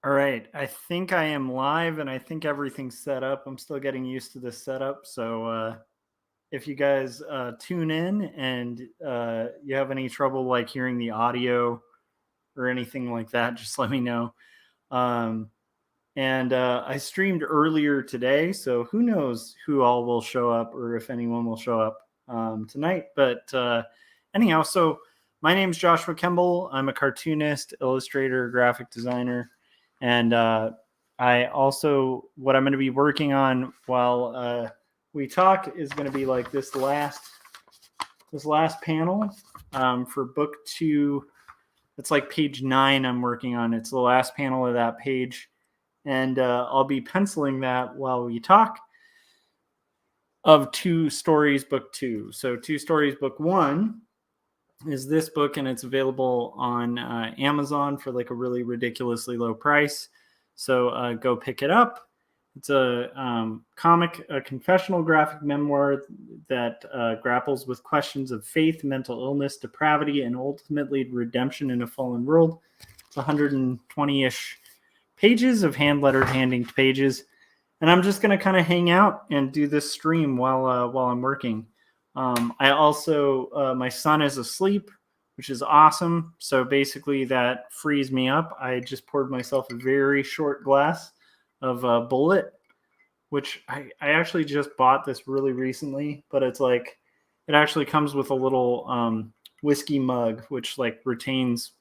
All right. I think I am live and I think everything's set up. I'm still getting used to this setup. So if you guys tune in and you have any trouble like hearing the audio or anything like that, just let me know. Um, and I streamed earlier today. So who knows who all will show up or if anyone will show up tonight. But anyhow, so my name's Joshua Kemble. I'm a cartoonist, illustrator, graphic designer. And I also, what I'm going to be working on while we talk is going to be like this last panel for book 2. It's like page 9 I'm working on. It's the last panel of that page. And I'll be penciling that while we talk of 2 stories, book 2. So 2 stories, book 1 is this book, and it's available on Amazon for like a really ridiculously low price. So go pick it up. It's a comic, a confessional graphic memoir that grapples with questions of faith, mental illness, depravity, and ultimately redemption in a fallen world. It's 120-ish pages of hand-lettered, hand-inked pages. And I'm just going to kind of hang out and do this stream while I'm working. I also, my son is asleep, which is awesome. So basically that frees me up. I just poured myself a very short glass of Bullet, which I actually just bought this really recently, but it's like, it actually comes with a little whiskey mug, which like retains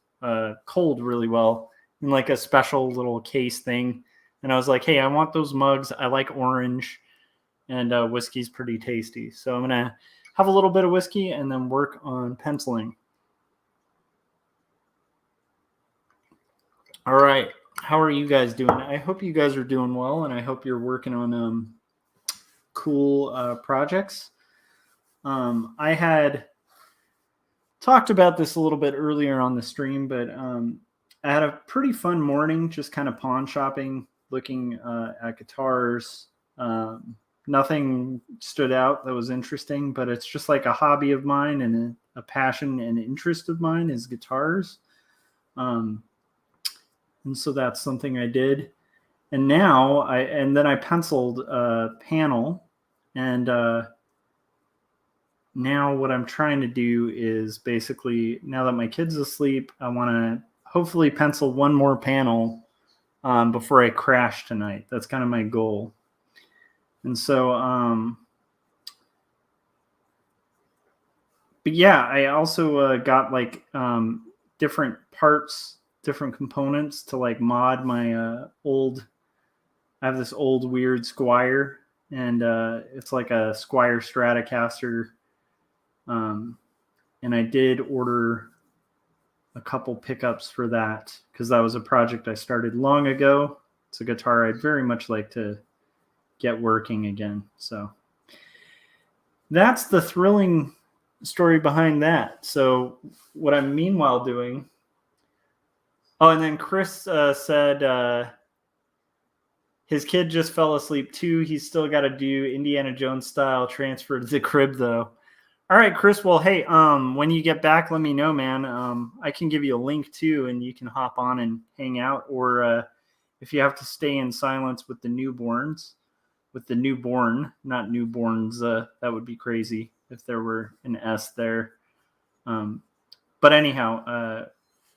cold really well in like a special little case thing. And I was like, hey, I want those mugs. I like orange, and whiskey's pretty tasty. So I'm going to have a little bit of whiskey and then work on penciling. All right. How are you guys doing? I hope you guys are doing well, and I hope you're working on cool projects. I had talked about this a little bit earlier on the stream, but I had a pretty fun morning just kind of pawn shopping, looking at guitars. Nothing stood out that was interesting, but it's just like a hobby of mine and a passion and interest of mine is guitars. And so that's something I did. And now then I penciled a panel, and now what I'm trying to do is basically, now that my kid's asleep, I want to hopefully pencil one more panel before I crash tonight. That's kind of my goal. And so, but yeah, I also got like different parts, different components to like mod my I have this old weird Squire, and it's like a Squire Stratocaster. And I did order a couple pickups for that because that was a project I started long ago. It's a guitar I'd very much like to get working again. So that's the thrilling story behind that. So what I'm meanwhile doing. Oh, and then Chris said his kid just fell asleep too. He's still got to do Indiana Jones style transfer to the crib though. All right, Chris. Well, hey, when you get back, let me know, man. I can give you a link too, and you can hop on and hang out. Or if you have to stay in silence with the newborns, with the newborn, not newborns, that would be crazy if there were an S there. But anyhow,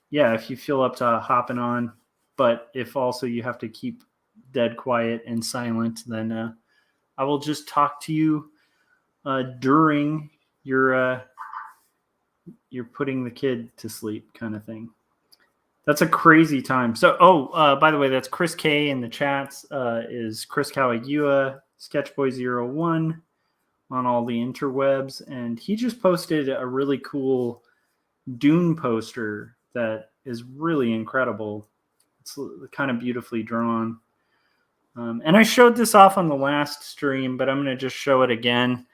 yeah, if you feel up to hopping on, but if also you have to keep dead quiet and silent, then I will just talk to you during you're putting the kid to sleep kind of thing. That's a crazy time. So, by the way, that's Chris K in the chats, is Chris Kawagua, Sketchboy01 on all the interwebs. And he just posted a really cool Dune poster that is really incredible. It's kind of beautifully drawn. And I showed this off on the last stream, but I'm going to just show it again.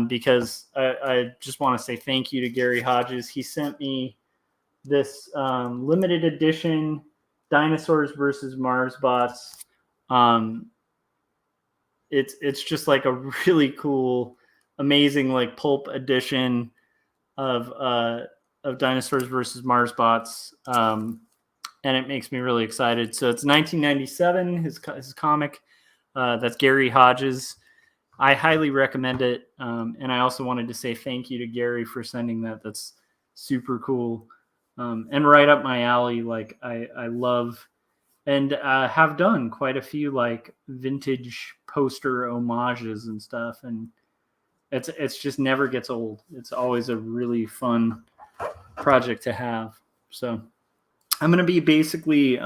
Because I just want to say thank you to Gary Hodges. He sent me this limited edition Dinosaurs versus Marsbots. It's just like a really cool, amazing like pulp edition of Dinosaurs versus Marsbots. and it makes me really excited. So it's 1997, his comic. That's Gary Hodges. I highly recommend it. And I also wanted to say thank you to Gary for sending that. That's super cool. And right up my alley. Like I love and have done quite a few like vintage poster homages and stuff. And it's just never gets old. It's always a really fun project to have. So I'm going to be basically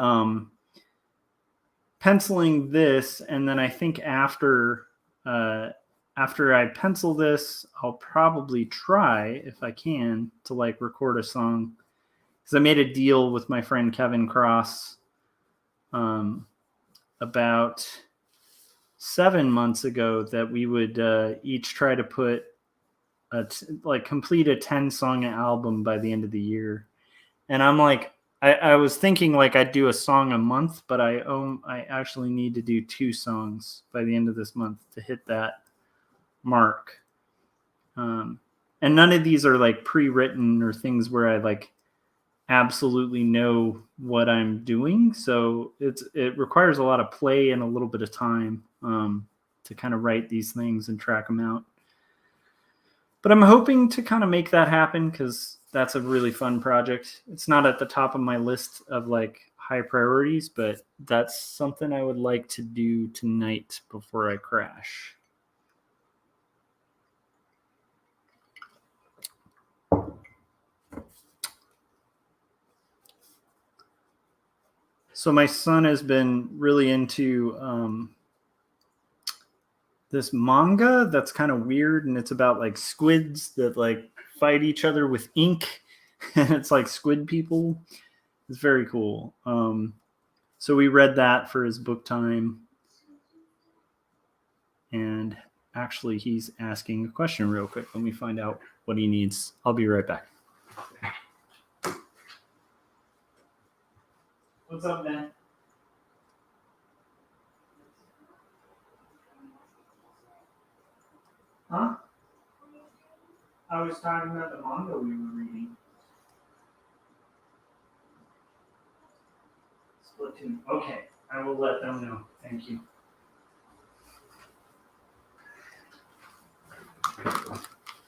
penciling this, and then I think after I pencil this, I'll probably try, if I can, to like record a song. Because I made a deal with my friend Kevin Cross about 7 months ago that we would each try to put complete a 10-song album by the end of the year. And I'm like, I was thinking like I'd do a song a month, but I actually need to do 2 songs by the end of this month to hit that mark. And none of these are like pre-written or things where I like absolutely know what I'm doing. So it requires a lot of play and a little bit of time to kind of write these things and track them out. But I'm hoping to kind of make that happen because that's a really fun project. It's not at the top of my list of like high priorities, but that's something I would like to do tonight before I crash. So my son has been really into this manga that's kind of weird, and it's about like squids that like fight each other with ink, and it's like squid people. It's very cool. So we read that for his book time, and actually he's asking a question real quick. Let me find out what he needs. I'll be right back. What's up, man? Huh? I was talking about the manga we were reading. Splatoon. Okay, I will let them know. Thank you.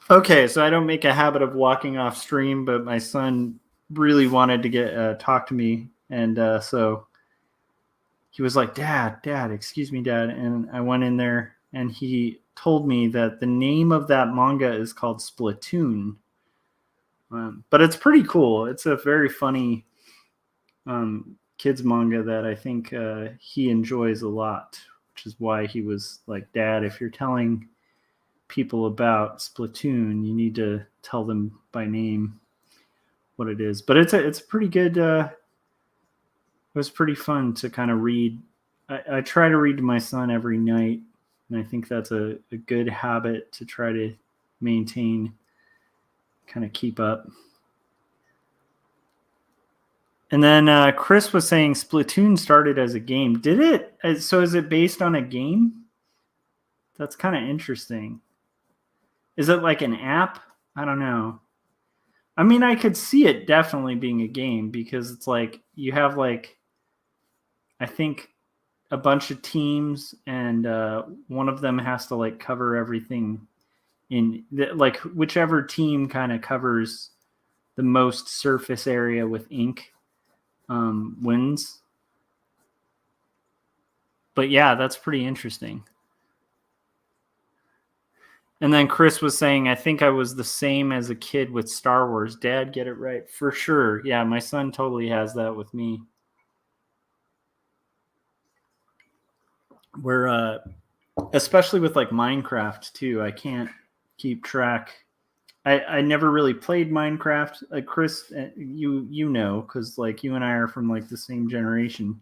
Okay, so I don't make a habit of walking off stream, but my son really wanted to get talk to me, and so he was like, Dad, excuse me, Dad. And I went in there, and he told me that the name of that manga is called Splatoon. But it's pretty cool. It's a very funny kids manga that I think he enjoys a lot, which is why he was like, Dad, if you're telling people about Splatoon, you need to tell them by name what it is. But it's a pretty good. It was pretty fun to kind of read. I try to read to my son every night, and I think that's a good habit to try to maintain, kind of keep up. And then Chris was saying Splatoon started as a game. Did it? So is it based on a game? That's kind of interesting. Is it like an app? I don't know. I mean, I could see it definitely being a game because it's like you have like, I think, a bunch of teams, and one of them has to like cover everything in like whichever team kind of covers the most surface area with ink wins. But yeah, that's pretty interesting. And then Chris was saying, I think I was the same as a kid with Star Wars. Dad, get it right. For sure. Yeah, my son totally has that with me. Where, especially with like Minecraft too, I can't keep track. I never really played Minecraft. Chris, you know, because like you and I are from like the same generation.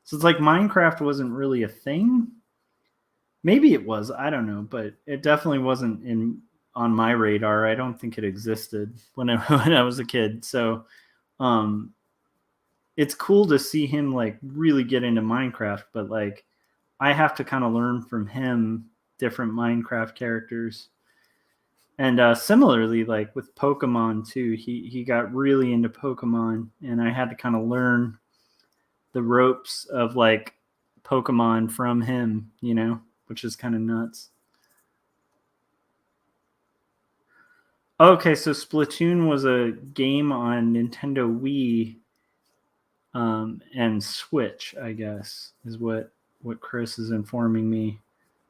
So it's like Minecraft wasn't really a thing. Maybe it was, I don't know, but it definitely wasn't on my radar. I don't think it existed when I was a kid. So it's cool to see him like really get into Minecraft, but like I have to kind of learn from him different Minecraft characters. And similarly, like with Pokemon too, he got really into Pokemon, and I had to kind of learn the ropes of like Pokemon from him, which is kind of nuts. Okay, so Splatoon was a game on Nintendo Wii and Switch, I guess, is what Chris is informing me.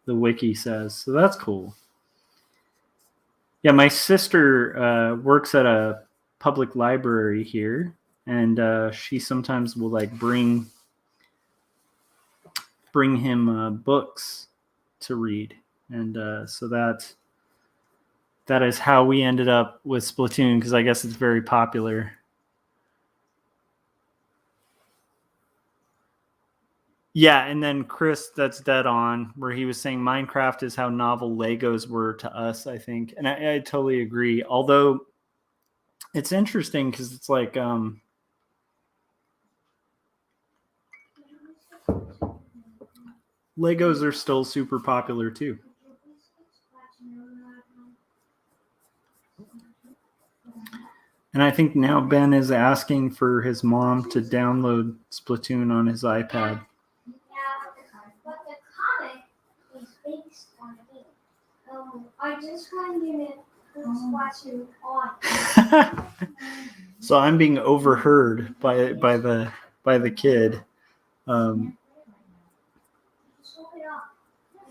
The wiki says. So that's cool. Yeah, my sister works at a public library here, and she sometimes will like bring him books to read, and so that is how we ended up with Splatoon, because I guess it's very popular. Yeah, and then Chris, that's dead on, where he was saying Minecraft is how novel Legos were to us, I think. And I totally agree. Although it's interesting because it's like Legos are still super popular too. And I think now Ben is asking for his mom to download Splatoon on his iPad. But the comic is based on a game. So I just wanted to watch it on. So I'm being overheard by the kid. I'm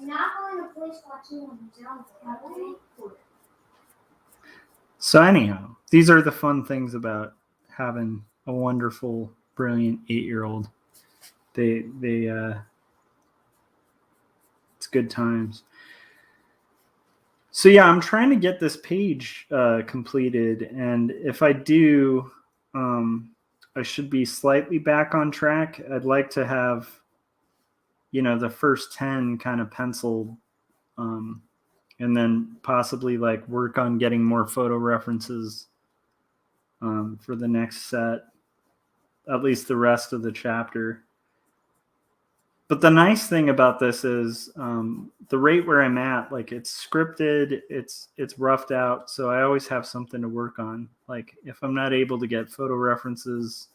not going to play Splatoon down. So anyhow, these are the fun things about having a wonderful, brilliant 8-year-old. They it's good times. So yeah, I'm trying to get this page completed, and if I do, I should be slightly back on track. I'd like to have, the first 10 kind of penciled, and then possibly like work on getting more photo references for the next set, at least the rest of the chapter. But the nice thing about this is the rate where I'm at, like it's scripted, it's roughed out, so I always have something to work on. Like if I'm not able to get photo references,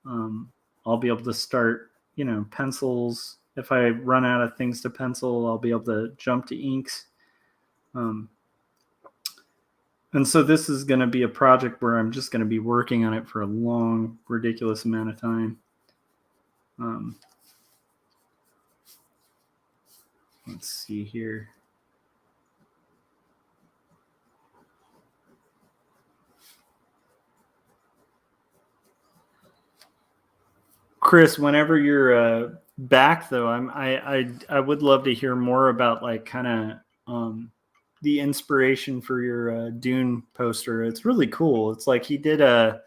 I'll be able to start, pencils. If I run out of things to pencil, I'll be able to jump to inks. And so this is going to be a project where I'm just going to be working on it for a long, ridiculous amount of time. Let's see here. Chris, whenever you're back, though, I would love to hear more about like kind of the inspiration for your Dune poster. It's really cool. It's like he did a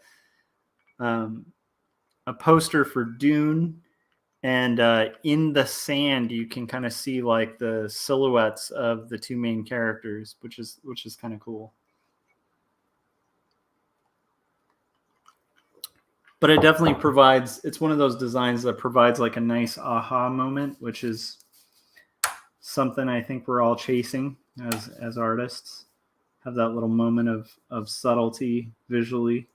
poster for Dune, and in the sand you can kind of see like the silhouettes of the two main characters, which is kind of cool. But it definitely provides, it's one of those designs that provides like a nice aha moment, which is something I think we're all chasing as artists. Have that little moment of subtlety visually,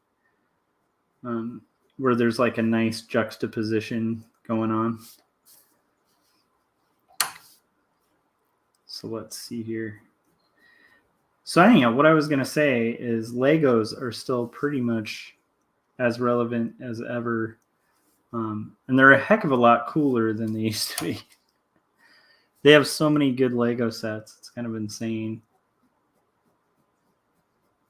where there's like a nice juxtaposition going on. So let's see here. So anyhow, what I was going to say is Legos are still pretty much as relevant as ever. And they're a heck of a lot cooler than they used to be. They have so many good Lego sets. It's kind of insane.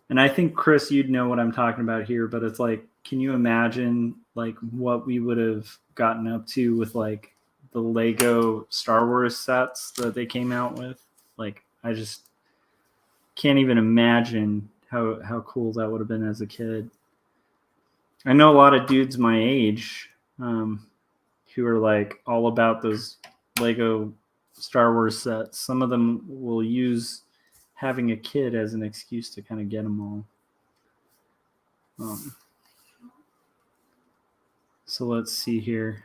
And I think, Chris, you'd know what I'm talking about here, but it's like, can you imagine like what we would have gotten up to with like the Lego Star Wars sets that they came out with? Like, I just can't even imagine how cool that would have been as a kid. I know a lot of dudes my age who are like all about those Lego Star Wars sets. Some of them will use having a kid as an excuse to kind of get them all. So let's see here.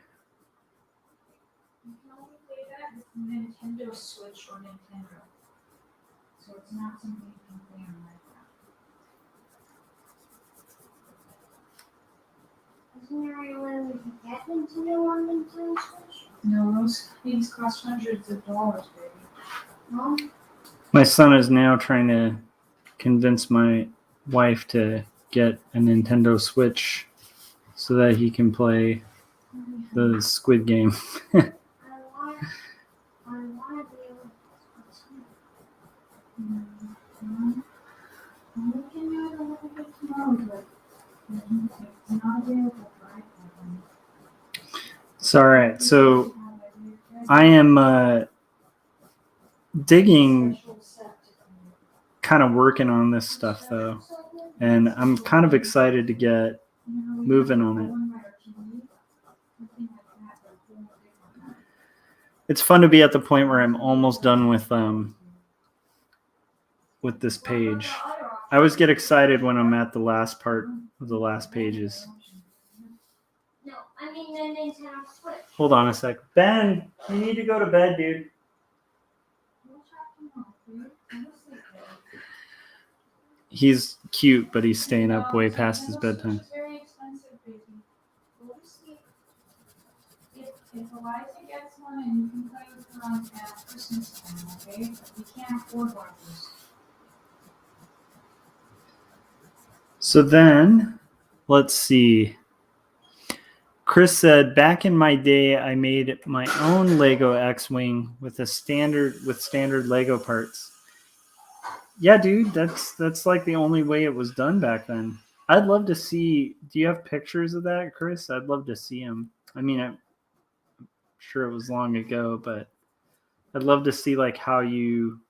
Nintendo Switch or Nintendo? So it's not something you can play on like that. Isn't there any way we can get into the one Nintendo Switch? No, those things cost hundreds of dollars, baby. Mom? My son is now trying to convince my wife to get a Nintendo Switch so that he can play the Squid Game. I want to be able to I'm looking at it a little bit tomorrow, but it's not available for iPhone. So, all right. So I am digging, kind of working on this stuff though, and I'm kind of excited to get moving on it. It's fun to be at the point where I'm almost done with this page. I always get excited when I'm at the last part of the last pages. No, I mean the Nintendo Switch. Hold on a sec. Ben, you need to go to bed, dude. He's cute, but he's staying up way past his bedtime. It's very expensive, baby. We'll just see if Eliza gets one and you can play with her at Christmas time, okay? But we can't afford one of those. So then, let's see. Chris said, back in my day, I made my own Lego X-Wing with standard Lego parts. Yeah, dude, that's like the only way it was done back then. I'd love to see. Do you have pictures of that, Chris? I'd love to see them. I mean, I'm sure it was long ago, but I'd love to see like how you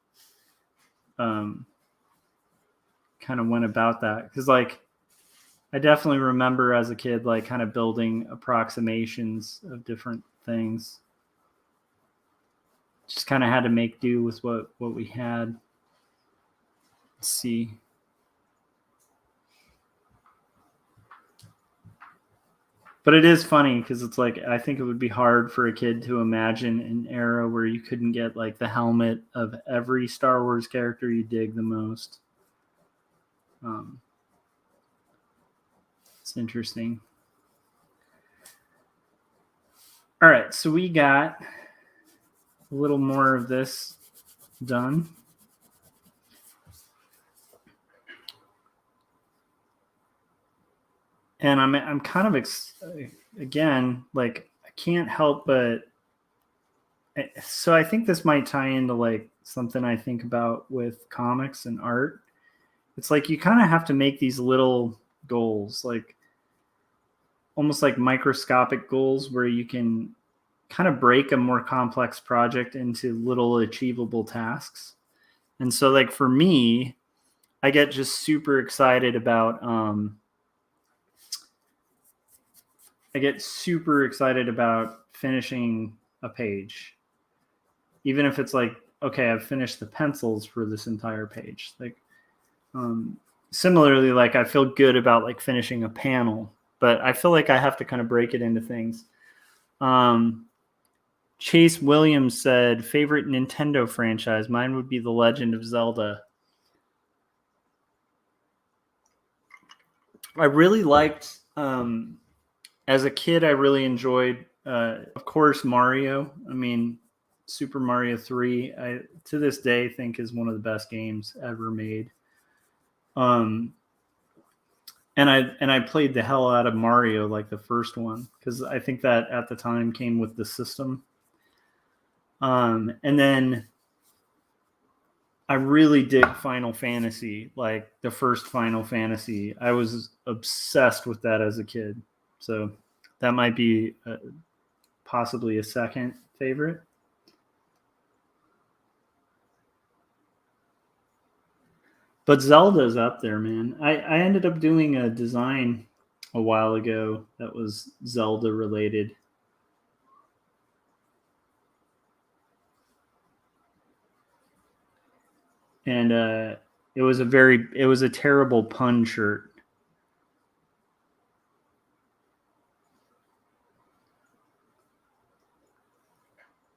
kind of went about that, because like I definitely remember as a kid like kind of building approximations of different things. Just kind of had to make do with what we had. Let's see. But it is funny because it's like I think it would be hard for a kid to imagine an era where you couldn't get like the helmet of every Star Wars character you dig the most. It's interesting. All right, so we got a little more of this done. And I'm kind of again, like I can't help but. So I think this might tie into like something I think about with comics and art. It's like you kind of have to make these little goals, like almost like microscopic goals, where you can kind of break a more complex project into little achievable tasks. And so, like for me, I get just super excited about. I get super excited about finishing a page, even if it's like, okay, I've finished the pencils for this entire page. Like, similarly, like I feel good about like finishing a panel, but I feel like I have to kind of break it into things. Chase Williams said, favorite Nintendo franchise. Mine would be The Legend of Zelda. I really liked, as a kid, I really enjoyed, of course, Mario. I mean, Super Mario 3, I to this day think is one of the best games ever made. And I played the hell out of Mario, like the first one, because I think that at the time came with the system. And then I really dig Final Fantasy, like the first Final Fantasy. I was obsessed with that as a kid. So that might be possibly a second favorite. But Zelda's up there, man. I ended up doing a design a while ago that was Zelda related. And it was a terrible pun shirt.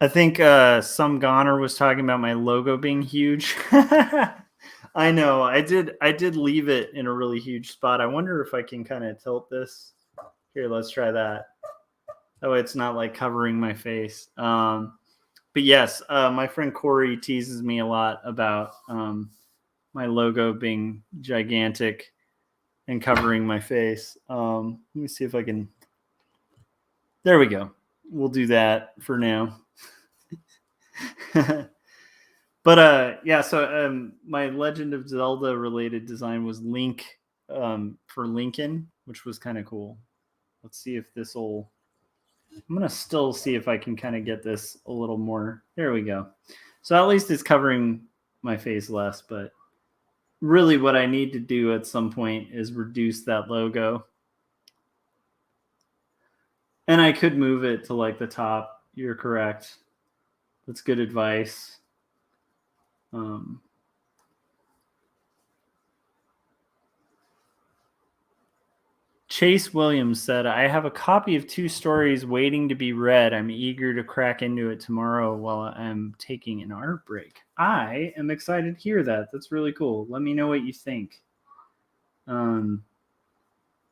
I think some goner was talking about my logo being huge. I know. I did leave it in a really huge spot. I wonder if I can kind of tilt this. Here, let's try that. That way it's not like covering my face. But yes, my friend Corey teases me a lot about my logo being gigantic and covering my face. Let me see if I can. There we go. We'll do that for now. But yeah, so my Legend of Zelda related design was Link for Lincoln, which was kind of cool. Let's see if this will. I'm gonna still see if I can kind of get this a little more. There we go. So at least it's covering my face less, but really what I need to do at some point is reduce that logo. And I could move it to like the top. You're correct. That's good advice. Chase Williams said, I have a copy of 2 stories waiting to be read. I'm eager to crack into it tomorrow while I'm taking an art break. I am excited to hear that. That's really cool. Let me know what you think. Even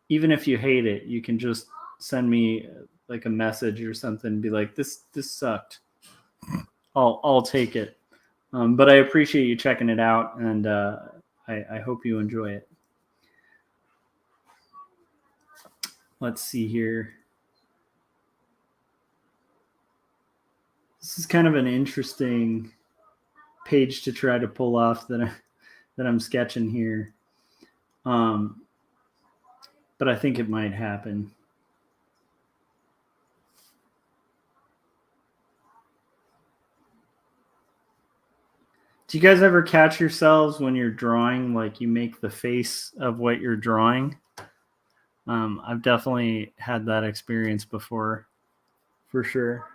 if you hate it, you can just send me like a message or something and be like, this sucked. I'll take it. But I appreciate you checking it out, and I hope you enjoy it. Let's see here. This is kind of an interesting page to try to pull off that I'm sketching here. But I think it might happen. Do you guys ever catch yourselves when you're drawing, like you make the face of what you're drawing? I've definitely had that experience before, for sure.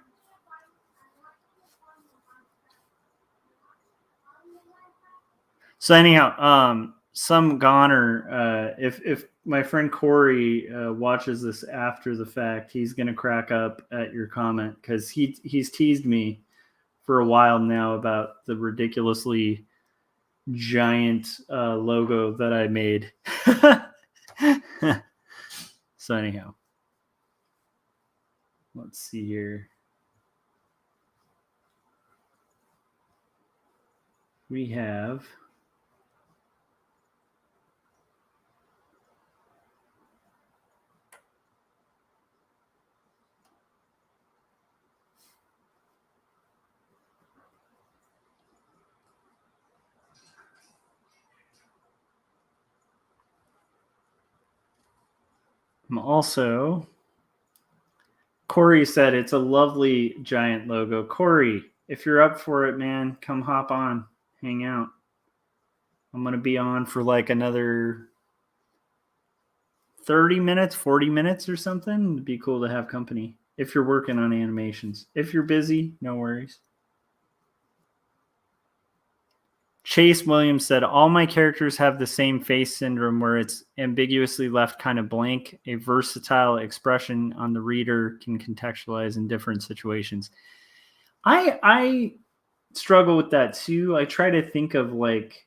So anyhow, some goner, if my friend Corey watches this after the fact, he's gonna crack up at your comment because he's teased me for a while now about the ridiculously giant logo that I made. So anyhow, let's see here. We have also, Corey said it's a lovely giant logo. Corey, if you're up for it, man, come hop on, hang out. I'm going to be on for like another 30 minutes, 40 minutes or something. It'd be cool to have company if you're working on animations. If you're busy, no worries. Chase Williams said, all my characters have the same face syndrome where it's ambiguously left kind of blank. A versatile expression on the reader can contextualize in different situations. I struggle with that too. I try to think of like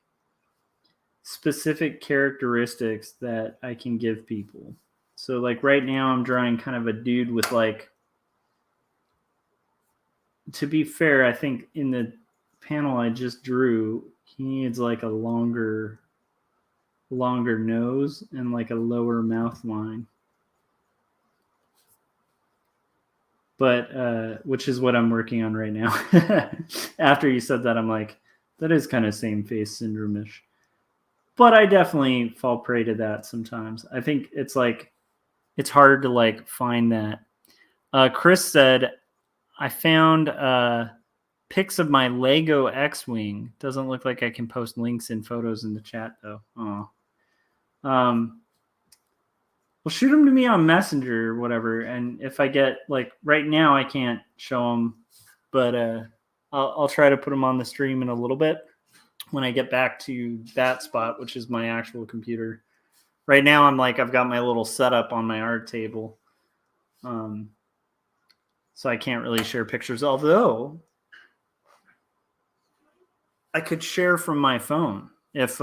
specific characteristics that I can give people. So like right now I'm drawing kind of a dude with like, to be fair, I think in the panel I just drew, he needs like a longer nose and like a lower mouth line. But which is what I'm working on right now. After you said that, I'm like, that is kind of same face syndrome-ish. But I definitely fall prey to that sometimes. I think it's like, it's hard to like find that. Chris said, I found pics of my Lego X-Wing. Doesn't look like I can post links and photos in the chat though. Oh. Well, shoot them to me on Messenger or whatever. And if I get like right now, I can't show them, but I'll try to put them on the stream in a little bit when I get back to that spot, which is my actual computer. Right now, I'm like, I've got my little setup on my art table. So I can't really share pictures, although I could share from my phone if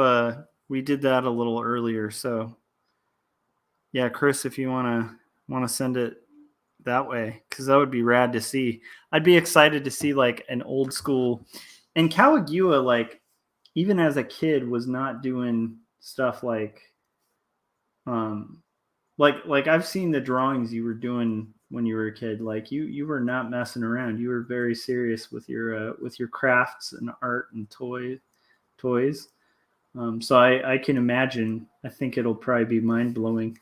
we did that a little earlier. So yeah, Chris, if you want to send it that way, because that would be rad to see. I'd be excited to see like an old school. And Kawagua, like even as a kid, was not doing stuff like like I've seen the drawings you were doing when you were a kid. Like you were not messing around. You were very serious with your crafts and art and toys. So I can imagine. I think it'll probably be mind blowing.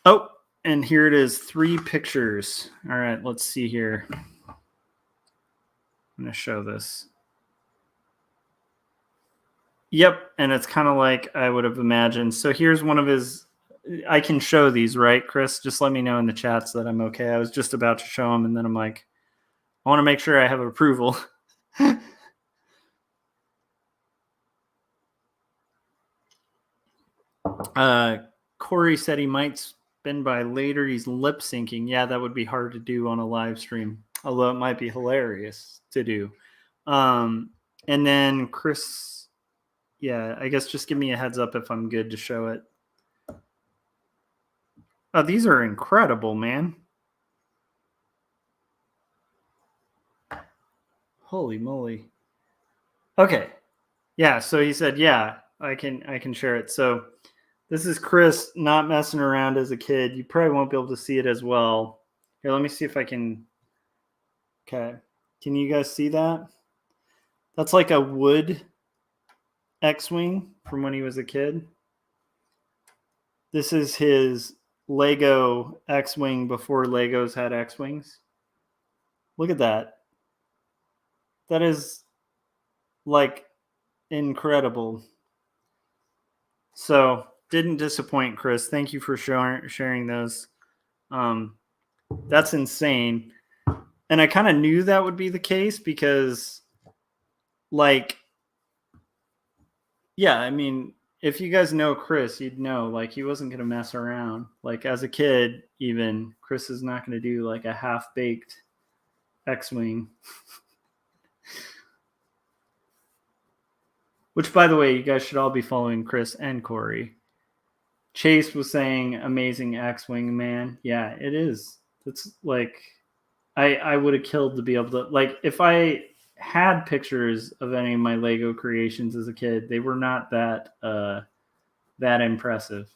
Oh, and here it is, 3 pictures. All right, let's see here. I'm going to show this. Yep, and it's kind of like I would have imagined. So here's one of his. I can show these, right, Chris? Just let me know in the chats that I'm okay. I was just about to show them, and then I'm like, I want to make sure I have approval. Corey said he might spin by later. He's lip syncing. Yeah, that would be hard to do on a live stream, although it might be hilarious to do. And then Chris, yeah, I guess just give me a heads up if I'm good to show it. Oh, these are incredible, man. Holy moly. Okay. Yeah, so he said, yeah, I can share it. So this is Chris not messing around as a kid. You probably won't be able to see it as well. Here, let me see if I can. Okay. Can you guys see that? That's like a wood X-Wing from when he was a kid. This is his Lego X-Wing before Legos had X-Wings. Look at that. That is like incredible. So didn't disappoint, Chris. Thank you for sharing those. That's insane. And I kind of knew that would be the case because, like, yeah, I mean, if you guys know Chris, you'd know, like, he wasn't going to mess around. Like, as a kid, even, Chris is not going to do, like, a half-baked X-Wing. Which, by the way, you guys should all be following Chris and Corey. Chase was saying amazing X-Wing, man. Yeah, it is. It's like I would have killed to be able to, like, if I had pictures of any of my Lego creations as a kid, they were not that that impressive.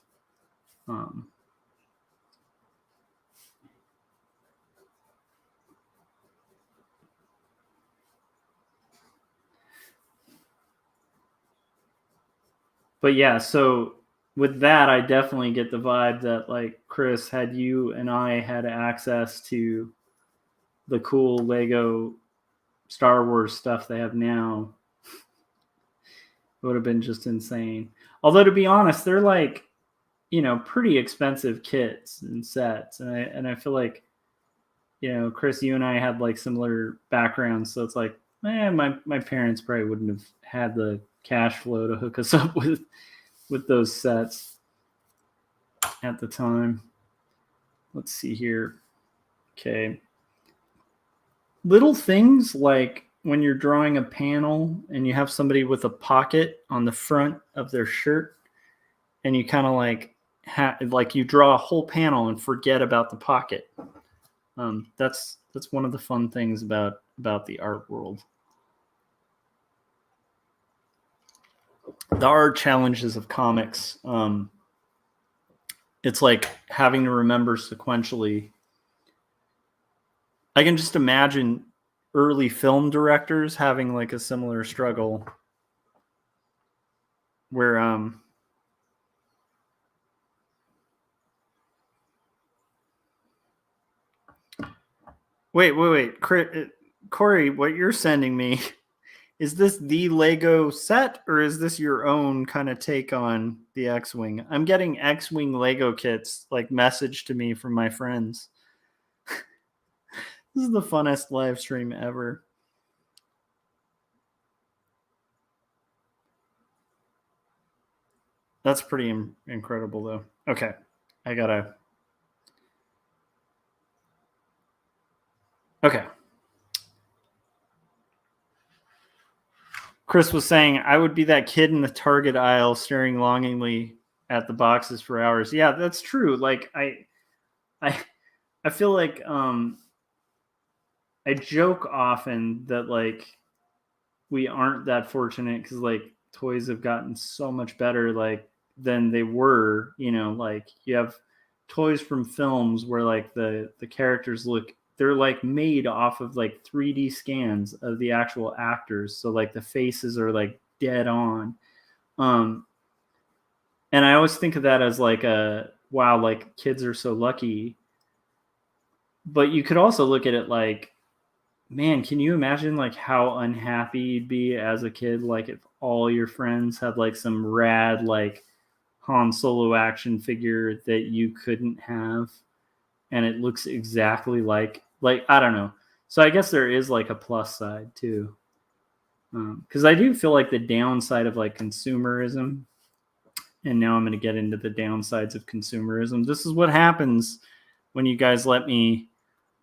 But yeah, so with that, I definitely get the vibe that, like, Chris, had you and I had access to the cool Lego Star Wars stuff they have now, it would have been just insane. Although, to be honest, they're like, pretty expensive kits and sets. And I feel like, Chris, you and I had like similar backgrounds. So it's like, my parents probably wouldn't have had the cash flow to hook us up with those sets at the time. Let's see here. Okay. Little things like when you're drawing a panel and you have somebody with a pocket on the front of their shirt, and you kind of like you draw a whole panel and forget about the pocket. That's one of the fun things about the art world. The art challenges of comics. It's like having to remember sequentially. I can just imagine early film directors having like a similar struggle where wait, Corey, what you're sending me, is this the Lego set or is this your own kind of take on the X-Wing? I'm getting X-Wing Lego kits like messaged to me from my friends. This is the funnest live stream ever. That's pretty incredible though. Okay. I gotta Okay. Chris was saying, I would be that kid in the Target aisle staring longingly at the boxes for hours. Yeah, that's true. Like I feel like I joke often that like we aren't that fortunate because like toys have gotten so much better like than they were. You know, like you have toys from films where like the characters look, they're like made off of like 3D scans of the actual actors, so like the faces are like dead on. Um, and I always think of that as like a wow, like kids are so lucky. But you could also look at it like, man, can you imagine like how unhappy you'd be as a kid, like if all your friends had like some rad like Han Solo action figure that you couldn't have, and it looks exactly like I don't know. So I guess there is like a plus side too, because I do feel like the downside of like consumerism, and now I'm going to get into the downsides of consumerism. This is what happens when you guys let me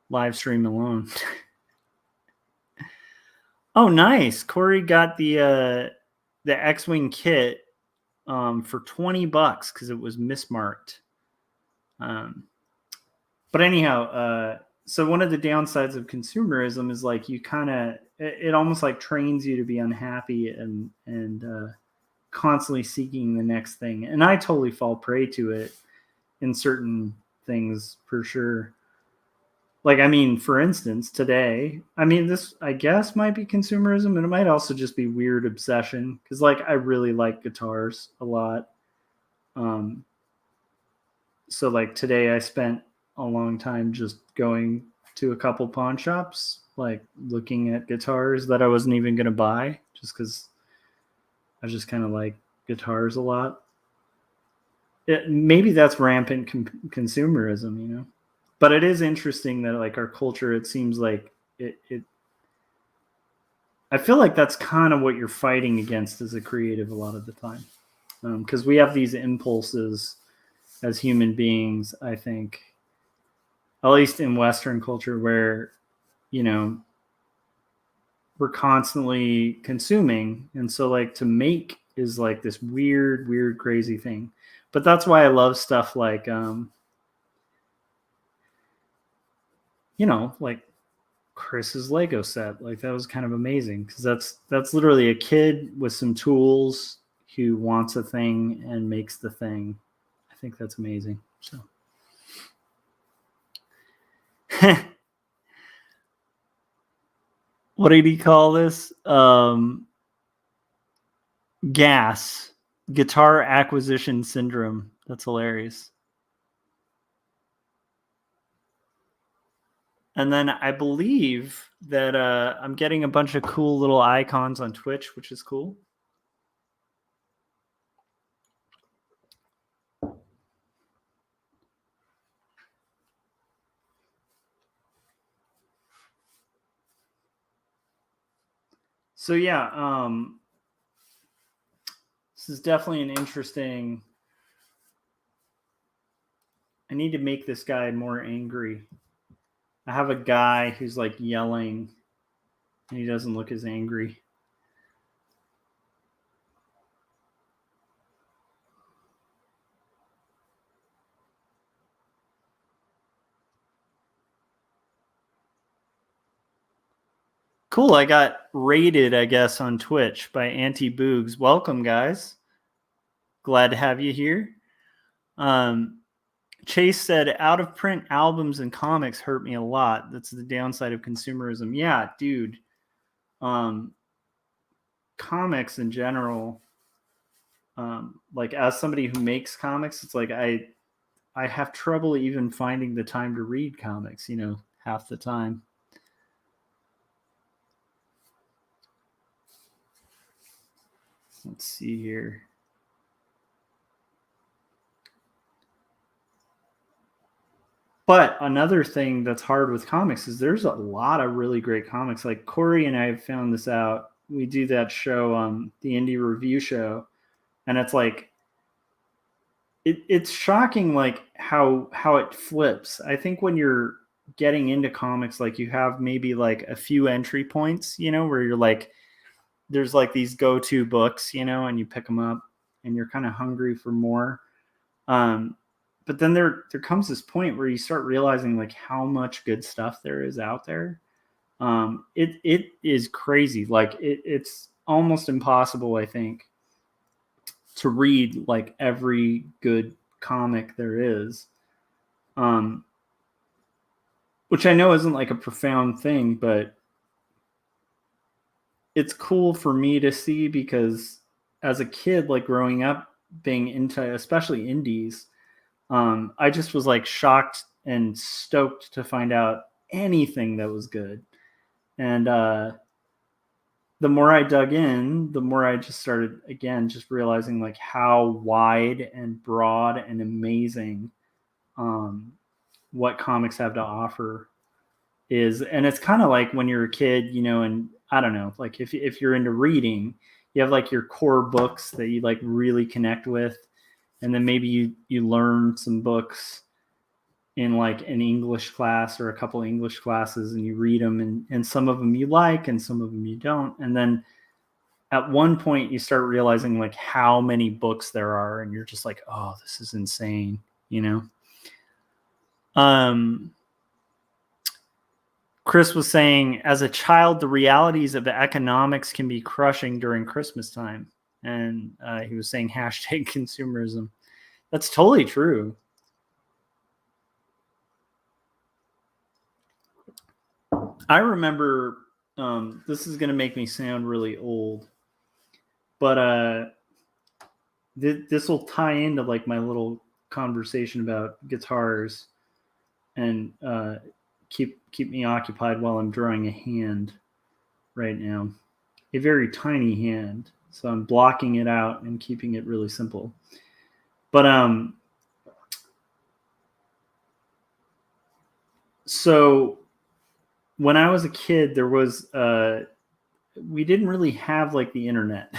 live stream alone. Oh, nice. Corey got the X-Wing kit for $20 because it was mismarked. But anyhow, so one of the downsides of consumerism is like you kind of it almost like trains you to be unhappy and constantly seeking the next thing. And I totally fall prey to it in certain things for sure. Like, I mean, for instance, today, I mean, this, I guess, might be consumerism, and it might also just be weird obsession. Because, like, I really like guitars a lot. So, like, today I spent a long time just going to a couple pawn shops, like, looking at guitars that I wasn't even going to buy, just because I just kind of like guitars a lot. Maybe that's rampant consumerism, you know? But it is interesting that like our culture, it seems like it I feel like that's kind of what you're fighting against as a creative a lot of the time, because we have these impulses as human beings. I think, at least in Western culture, where you know we're constantly consuming, and so like to make is like this weird, crazy thing. But that's why I love stuff like like Chris's Lego set. Like that was kind of amazing because that's literally a kid with some tools who wants a thing and makes the thing. I think that's amazing. So what did he call this? GAS, guitar acquisition syndrome. That's hilarious. And then I believe that I'm getting a bunch of cool little icons on Twitch, which is cool. So yeah, this is definitely an interesting. I need to make this guy more angry. I have a guy who's like yelling and he doesn't look as angry. Cool. I got raided, I guess, on Twitch by Anti Boogs. Welcome, guys. Glad to have you here. Chase said, out of print albums and comics hurt me a lot. That's the downside of consumerism. Yeah, dude. Comics in general, like as somebody who makes comics, it's like I have trouble even finding the time to read comics, half the time. Let's see here. But another thing that's hard with comics is there's a lot of really great comics. Like Corey and I have found this out. We do that show, the Indie Review Show, and it's like it's shocking, like how it flips. I think when you're getting into comics, like you have maybe like a few entry points, you know, where you're like, there's like these go-to books, you know, and you pick them up and you're kind of hungry for more. But then there comes this point where you start realizing like how much good stuff there is out there. It is crazy. Like it's almost impossible, I think, to read like every good comic there is. Which I know isn't like a profound thing, but it's cool for me to see because as a kid, like growing up being into especially indies, I just was like shocked and stoked to find out anything that was good. And the more I dug in, the more I just started again just realizing like how wide and broad and amazing what comics have to offer is. And it's kind of like when you're a kid, you know, and I don't know, like if you're into reading, you have like your core books that you like really connect with, and then maybe you learn some books in like an English class or a couple English classes, and you read them, and some of them you like and some of them you don't. And then at one point you start realizing like how many books there are, and you're just like, oh, this is insane, you know. Chris was saying, as a child, the realities of economics can be crushing during Christmas time. And he was saying hashtag consumerism. That's totally true. I remember, this is going to make me sound really old, but this will tie into like my little conversation about guitars and keep me occupied while I'm drawing a hand right now. A very tiny hand. So I'm blocking it out and keeping it really simple. But so when I was a kid, there was we didn't really have like the internet.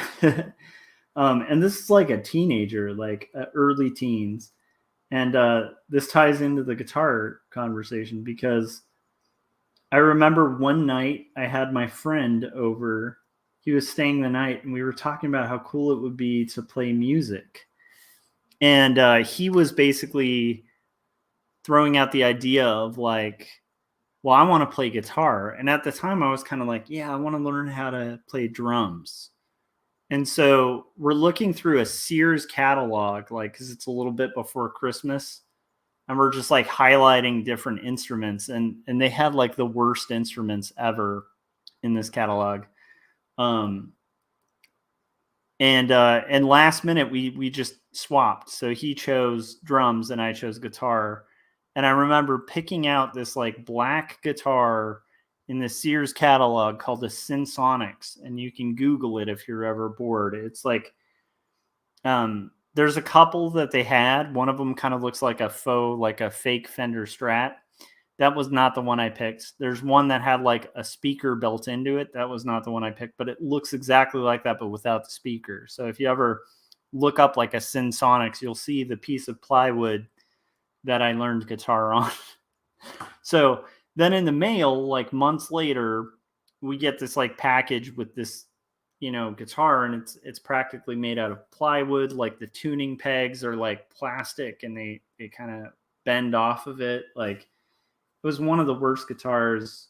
And this is like a teenager, like early teens. And this ties into the guitar conversation because I remember one night I had my friend over. He was staying the night, and we were talking about how cool it would be to play music. And he was basically throwing out the idea of like, well, I want to play guitar. And at the time I was kind of like, yeah, I want to learn how to play drums. And so we're looking through a Sears catalog, like, because it's a little bit before Christmas. And we're just like highlighting different instruments. And they had like the worst instruments ever in this catalog. And last minute we just swapped. So he chose drums and I chose guitar. And I remember picking out this like black guitar in the Sears catalog called the Sensonics, and you can Google it if you're ever bored. It's like there's a couple that they had. One of them kind of looks like a fake Fender Strat. That was not the one I picked. There's one that had like a speaker built into it. That was not the one I picked, but it looks exactly like that, but without the speaker. So if you ever look up like a Sensonics, you'll see the piece of plywood that I learned guitar on. So then in the mail, like months later, we get this like package with this, you know, guitar, and it's practically made out of plywood. Like the tuning pegs are like plastic, and they kind of bend off of it. Like it was one of the worst guitars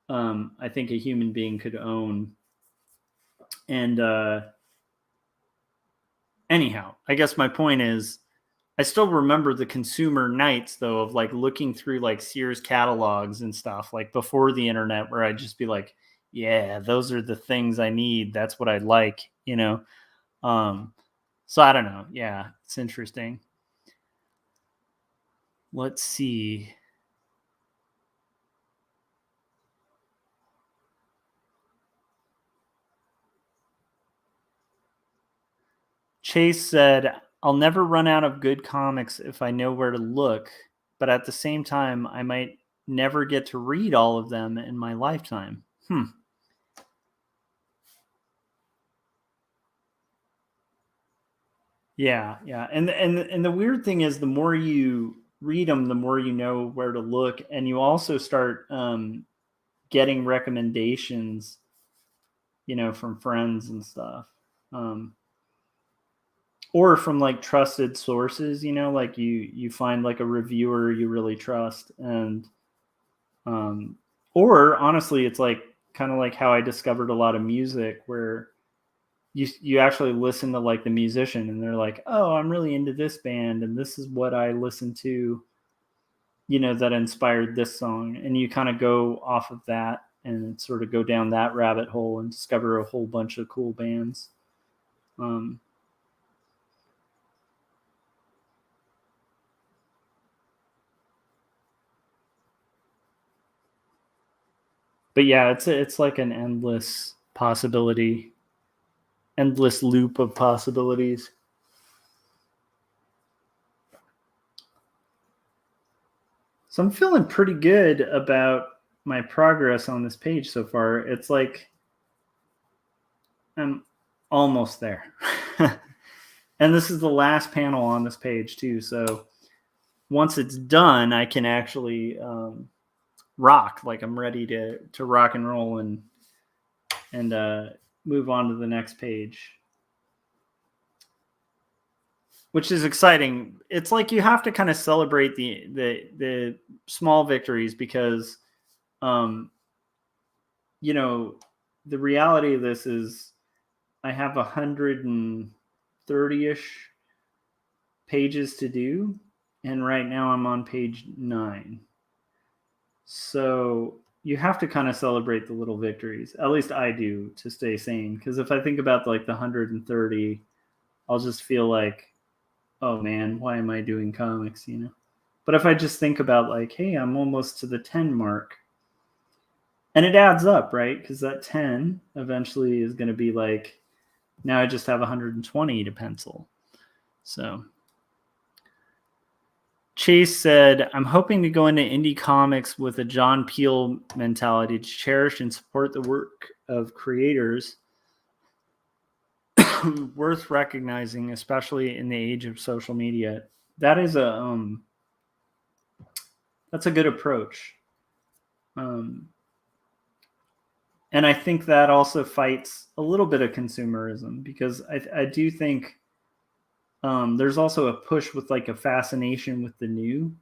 I think a human being could own. And anyhow, I guess my point is, I still remember the consumer nights though of like looking through like Sears catalogs and stuff like before the internet, where I'd just be like, yeah, those are the things I need. That's what I like, you know? So I don't know. Yeah, it's interesting. Let's see. Chase said, I'll never run out of good comics if I know where to look, but at the same time, I might never get to read all of them in my lifetime. Yeah. And the weird thing is, the more you read them, the more you know where to look, and you also start getting recommendations, from friends and stuff, or from like trusted sources. Like you find like a reviewer you really trust, and or honestly, it's like kind of like how I discovered a lot of music, where you actually listen to like the musician, and they're like, oh, I'm really into this band, and this is what I listen to, that inspired this song, and you kind of go off of that and sort of go down that rabbit hole and discover a whole bunch of cool bands. But yeah, it's like an endless loop of possibilities. So I'm feeling pretty good about my progress on this page so far. It's like I'm almost there. And this is the last panel on this page too. So once it's done, I can actually rock. Like I'm ready to rock and roll and move on to the next page, which is exciting. It's like you have to kind of celebrate the small victories, because the reality of this is I have 130-ish pages to do, and right now I'm on page 9. So you have to kind of celebrate the little victories. At least I do, to stay sane. Because if I think about like the 130, I'll just feel like, oh man, why am I doing comics, But if I just think about like, hey, I'm almost to the 10 mark, and it adds up, right? Because that 10 eventually is going to be like, now I just have 120 to pencil. So Chase said, I'm hoping to go into indie comics with a John Peel mentality, to cherish and support the work of creators worth recognizing, especially in the age of social media. That is that's a good approach. And I think that also fights a little bit of consumerism, because I do think there's also a push with like a fascination with the new,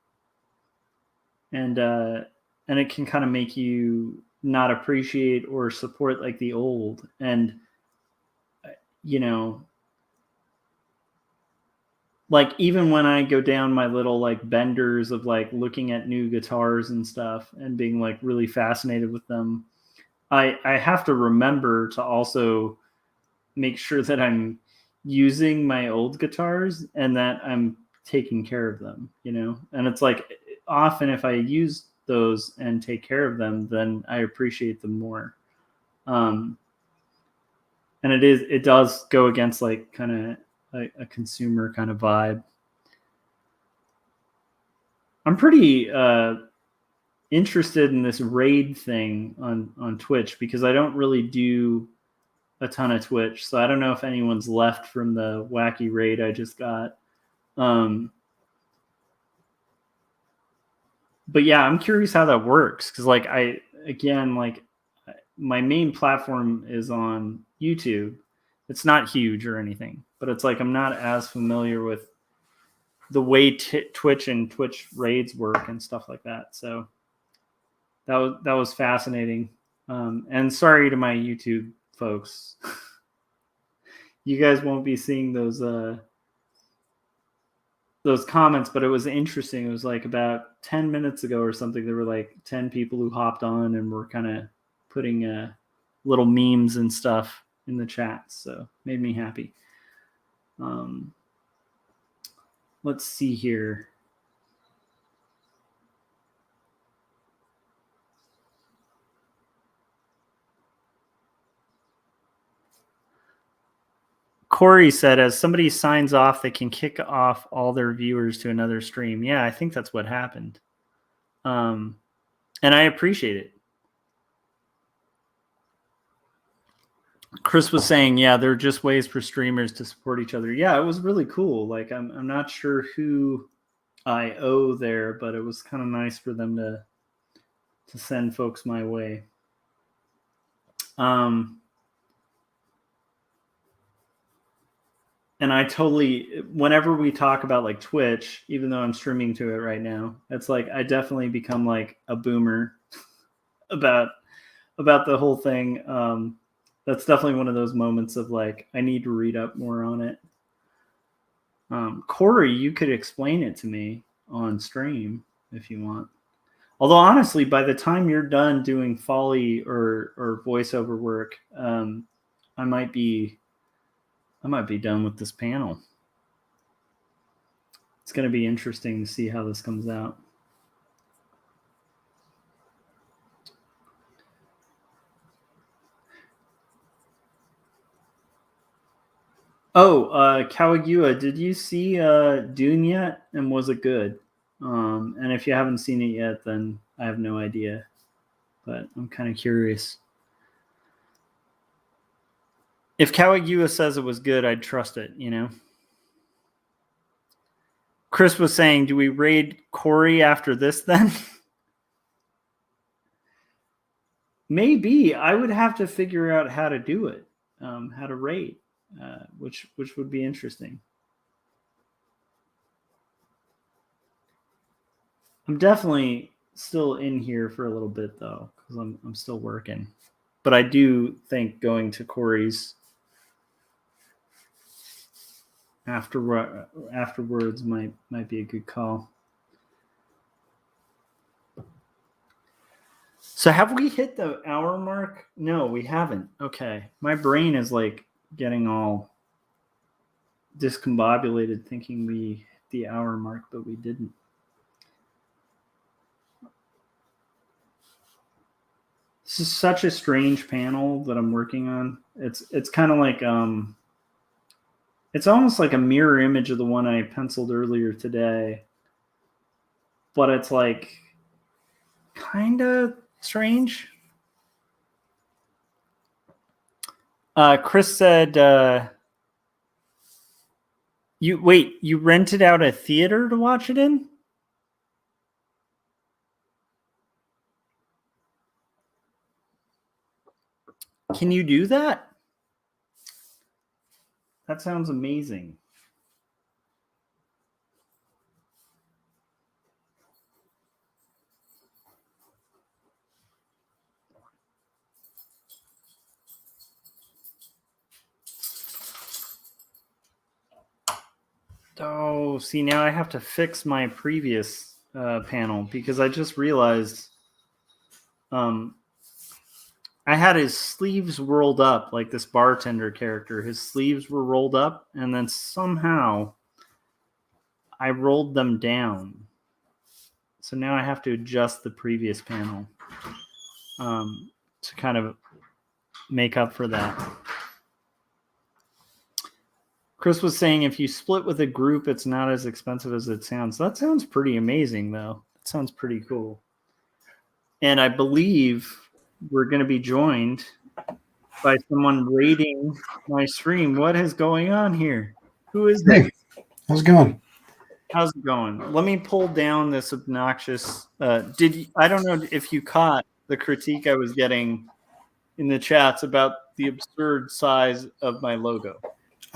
and it can kind of make you not appreciate or support like the old. And like even when I go down my little like benders of like looking at new guitars and stuff and being like really fascinated with them, I have to remember to also make sure that I'm using my old guitars and that I'm taking care of them, And it's like, often if I use those and take care of them, then I appreciate them more. And it does go against like kind of a consumer kind of vibe. I'm pretty interested in this raid thing on Twitch, because I don't really do a ton of Twitch, so I don't know if anyone's left from the wacky raid I just got. But yeah, I'm curious how that works, because like my main platform is on YouTube. It's not huge or anything, but it's like I'm not as familiar with the way Twitch and Twitch raids work and stuff like that. So that was fascinating. And sorry to my YouTube folks. You guys won't be seeing those comments, but it was interesting. It was like about 10 minutes ago or something. There were like 10 people who hopped on and were kind of putting little memes and stuff in the chat. So made me happy. Let's see here. Corey said, as somebody signs off, they can kick off all their viewers to another stream. Yeah, I think that's what happened. And I appreciate it. Chris was saying, yeah, there are just ways for streamers to support each other. Yeah, it was really cool. Like, I'm not sure who IO there, but it was kind of nice for them to send folks my way. And I totally, whenever we talk about like Twitch, even though I'm streaming to it right now, it's like I definitely become like a boomer about the whole thing. That's definitely one of those moments of like I need to read up more on it. Corey, you could explain it to me on stream if you want. Although honestly, by the time you're done doing Folly or voiceover work, I might be done with this panel. It's going to be interesting to see how this comes out. Oh, Kawagua, did you see Dune yet? And was it good? And if you haven't seen it yet, then I have no idea. But I'm kind of curious. If Kawagua says it was good, I'd trust it, you know? Chris was saying, do we raid Corey after this then? Maybe. I would have to figure out how to do it, how to raid, which would be interesting. I'm definitely still in here for a little bit though, because I'm still working. But I do think going to Corey's afterwards might be a good call. So have we hit the hour mark? No, we haven't. Okay. My brain is like getting all discombobulated thinking we hit the hour mark, but we didn't. This is such a strange panel that I'm working on. It's kind of like it's almost like a mirror image of the one I penciled earlier today, but it's like kind of strange. Chris said, you rented out a theater to watch it in? Can you do that? That sounds amazing. Oh, see, now I have to fix my previous panel because I just realized I had his sleeves rolled up like this bartender character. His sleeves were rolled up, and then somehow I rolled them down. So now I have to adjust the previous panel to kind of make up for that. Chris was saying if you split with a group, it's not as expensive as it sounds. That sounds pretty amazing, though. That sounds pretty cool. And I believe we're going to be joined by someone raiding my stream. What is going on here? Who is that? Hey, how's it going? How's it going? Let me pull down this obnoxious. I don't know if you caught the critique I was getting in the chats about the absurd size of my logo.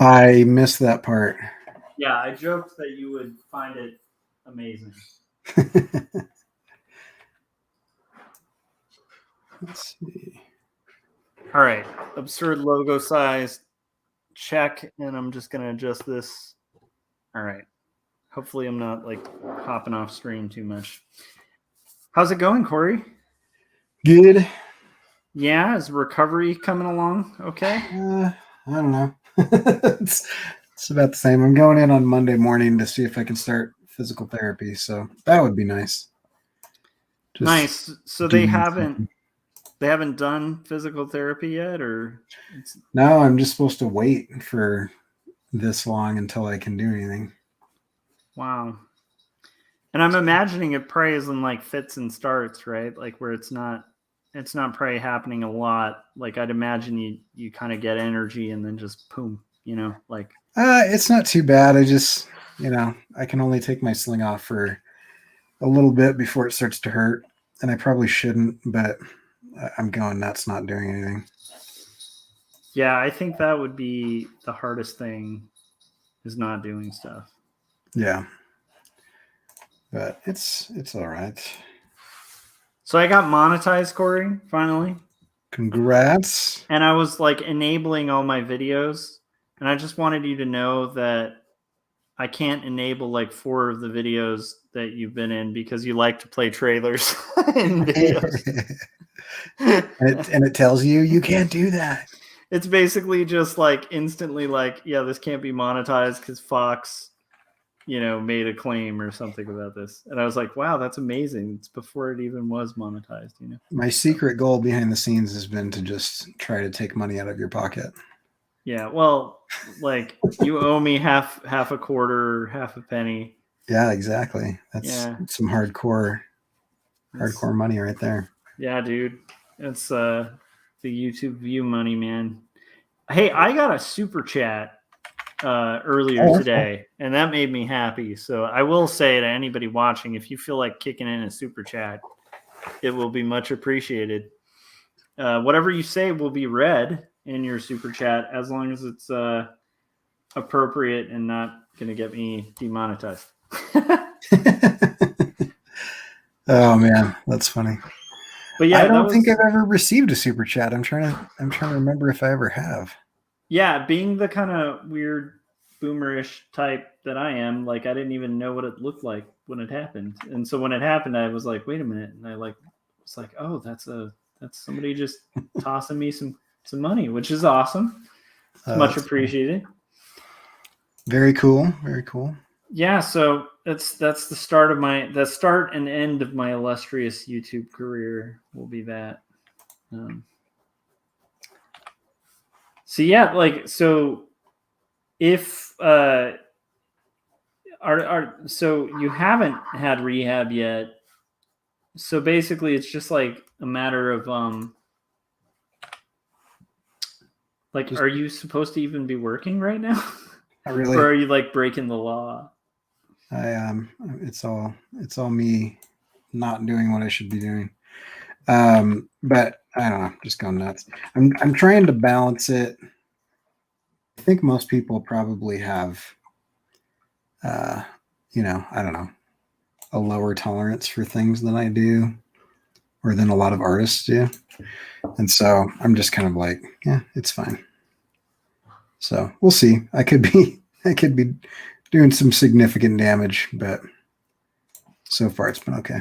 I missed that part. Yeah, I joked that you would find it amazing. Let's see. All right, absurd logo size. Check, and I'm just going to adjust this. All right. Hopefully I'm not like hopping off stream too much. How's it going, Corey? Good. Yeah, is recovery coming along okay? I don't know. it's about the same. I'm going in on Monday morning to see if I can start physical therapy, so that would be nice. Nice. So they haven't done physical therapy yet, or no? I'm just supposed to wait for this long until I can do anything. Wow. And I'm imagining it probably is in like fits and starts, right? Like where it's not probably happening a lot. Like I'd imagine you kind of get energy and then just boom, you know, like it's not too bad. I just I can only take my sling off for a little bit before it starts to hurt, and I probably shouldn't, but I'm going nuts not doing anything. Yeah, I think that would be the hardest thing, is not doing stuff. Yeah. But it's all right. So I got monetized, Corey, finally. Congrats. And I was like enabling all my videos. And I just wanted you to know that I can't enable like 4 of the videos that you've been in because you like to play trailers in videos. and it tells you can't do that. It's basically just like instantly like, yeah, this can't be monetized because Fox, made a claim or something about this. And I was like, wow, that's amazing. It's before it even was monetized, My secret goal behind the scenes has been to just try to take money out of your pocket. Yeah, well, like you owe me half a quarter, half a penny. Yeah, exactly. That's some hardcore money right there. Yeah, dude. It's the YouTube view money, man. Hey, I got a super chat earlier today, and that made me happy. So I will say to anybody watching, if you feel like kicking in a super chat, it will be much appreciated. Whatever you say will be read in your super chat as long as it's appropriate and not going to get me demonetized. Oh man, that's funny. But yeah, I don't think I've ever received a super chat. I'm trying to remember if I ever have. Yeah, being the kind of weird boomerish type that I am, like I didn't even know what it looked like when it happened. And so when it happened, I was like, wait a minute. And I was like, oh, that's somebody just tossing me some money, which is awesome. It's much appreciated. Very cool. Very cool. Yeah, so that's the start and end of my illustrious YouTube career will be that. So yeah, if so you haven't had rehab yet. So basically it's just like a matter of are you supposed to even be working right now? Not really. Or are you like breaking the law? I it's all me not doing what I should be doing. But I don't know, just going nuts. I'm trying to balance it. I think most people probably have I don't know, a lower tolerance for things than I do, or than a lot of artists do. And so I'm just kind of like, yeah, it's fine. So we'll see. I could be doing some significant damage, but so far it's been okay.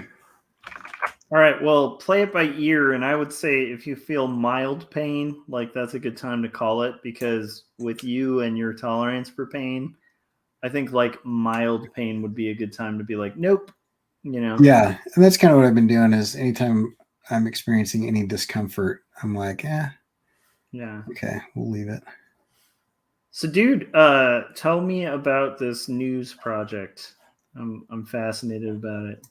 All right, well, play it by ear, and I would say if you feel mild pain, like that's a good time to call it, because with you and your tolerance for pain, I think like mild pain would be a good time to be like, nope, Yeah, and that's kind of what I've been doing is anytime I'm experiencing any discomfort, I'm like, yeah, okay, we'll leave it. So, dude, tell me about this news project. I'm fascinated about it.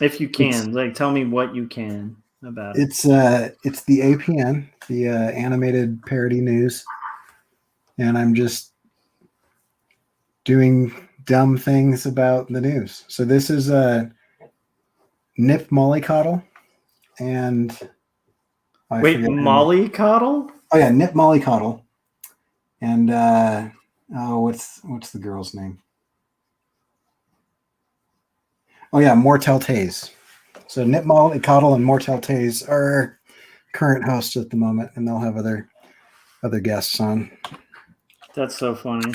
If you can, tell me what you can about it. It's the APN, the animated parody news, and I'm just doing dumb things about the news. So this is Nip Mollycoddle, and wait, Mollycoddle? Oh yeah, Nip Mollycoddle, and what's the girl's name? Oh yeah, Mortel Taze. So Nip Mollycoddle and Mortel Taze are current hosts at the moment, and they'll have other guests on. That's so funny.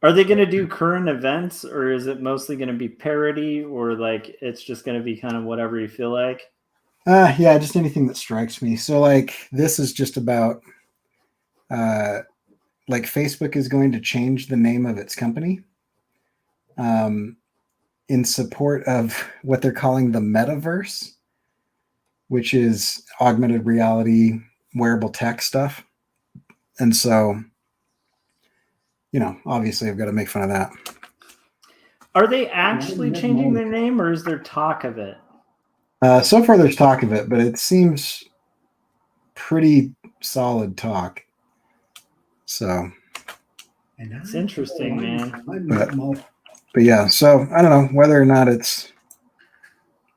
Are they going to do current events, or is it mostly going to be parody, or like it's just going to be kind of whatever you feel like? Yeah, just anything that strikes me. So like this is just about like Facebook is going to change the name of its company in support of what they're calling the metaverse, which is augmented reality, wearable tech stuff. And so, obviously I've got to make fun of that. Are they actually changing their name, or is there talk of it? So far there's talk of it, but it seems pretty solid talk. So, It's interesting, man. But yeah, so I don't know whether or not it's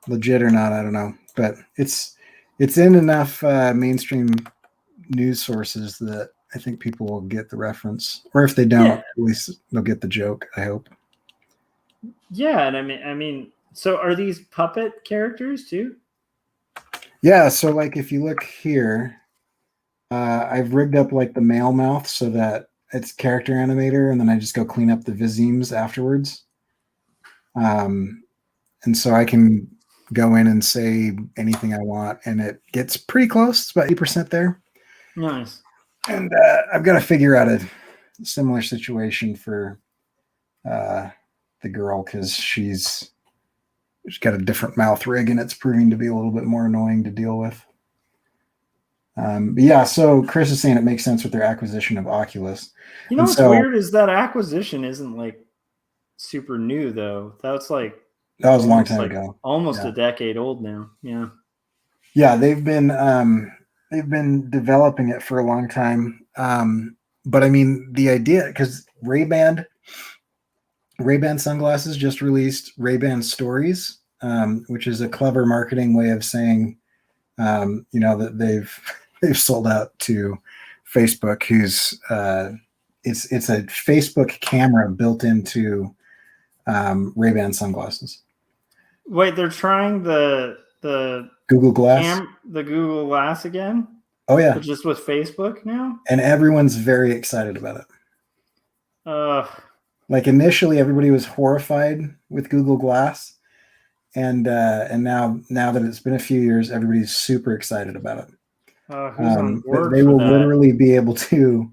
legit or not. I don't know, but it's in enough mainstream news sources that I think people will get the reference, or if they don't, Yeah. at least they'll get the joke. I hope. Yeah, and I mean, so are these puppet characters too? Yeah, so like if you look here, I've rigged up like the male mouth so that it's character animator, and then I just go clean up the visemes afterwards. And so I can go in and say anything I want, and it gets pretty close. It's about 8% there. Nice. And I've got to figure out a similar situation for the girl because she's got a different mouth rig, and it's proving to be a little bit more annoying to deal with. But yeah, so Chris is saying it makes sense with their acquisition of Oculus. You know what's weird is that acquisition isn't like super new though. That's like that was a long time ago, almost a decade old now. Yeah. Yeah, they've been developing it for a long time. But I mean, the idea, because Ray-Ban sunglasses just released Ray-Ban Stories, which is a clever marketing way of saying, that they've sold out to Facebook, who's it's a Facebook camera built into Ray-Ban sunglasses. Wait, they're trying the Google Glass, the Google Glass again? Oh yeah, but just with Facebook now, and everyone's very excited about it. Like initially, everybody was horrified with Google Glass, and now that it's been a few years, everybody's super excited about it. Who's on board they will for that? literally be able to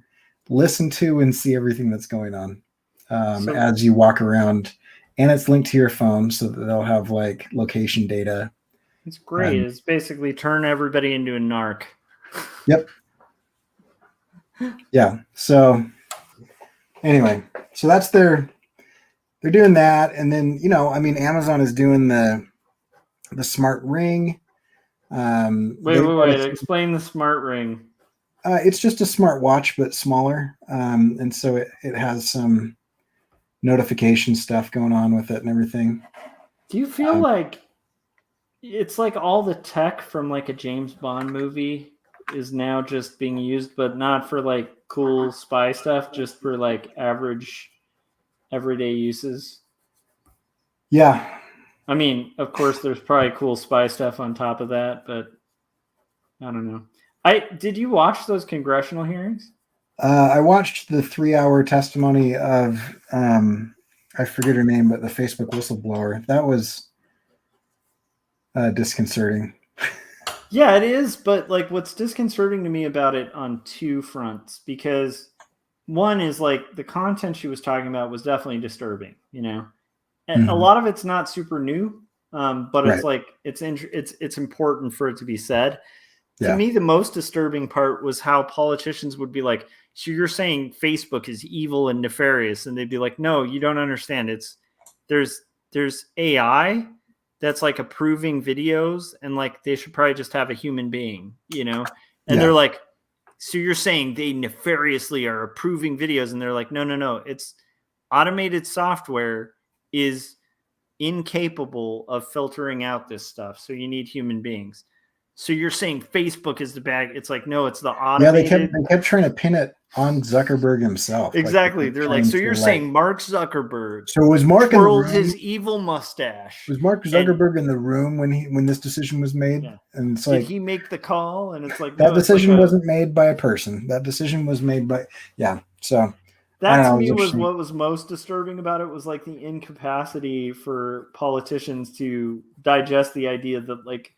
listen to and see everything that's going on as you walk around, and it's linked to your phone, so that they'll have like location data. It's great. It's basically turn everybody into a narc. Yep. Yeah. So anyway, so that's they're doing that, and then Amazon is doing the smart ring. Wait. Explain the smart ring. It's just a smart watch, but smaller, and so it has some notification stuff going on with it and everything. Do you feel like it's like all the tech from like a James Bond movie is now just being used, but not for like cool spy stuff, just for like average everyday uses? Yeah. I mean, of course there's probably cool spy stuff on top of that, but I don't know. Did you watch those congressional hearings? I watched the 3-hour testimony of I forget her name, but the Facebook whistleblower. That was disconcerting. Yeah, it is. But like, what's disconcerting to me about it on two fronts, because one is like the content she was talking about was definitely disturbing, and a lot of it's not super new, but it's like, it's important for it to be said. To me, the most disturbing part was how politicians would be like, so you're saying Facebook is evil and nefarious, and they'd be like, no, you don't understand. There's AI that's like approving videos, and like they should probably just have a human being, and they're like, so you're saying they nefariously are approving videos, and they're like, no, it's automated software is incapable of filtering out this stuff, so you need human beings. So you're saying Facebook is the bad? It's like, no, it's the automated. Yeah, they kept trying to pin it on Zuckerberg himself. Exactly. They're like, so you're saying Mark Zuckerberg? So was Mark twirled his evil mustache? Was Mark Zuckerberg in the room when this decision was made? Yeah. And it's did he make the call? And it's like, that decision wasn't made by a person. That decision was made by So that to me was what was most disturbing about it, was like the incapacity for politicians to digest the idea that like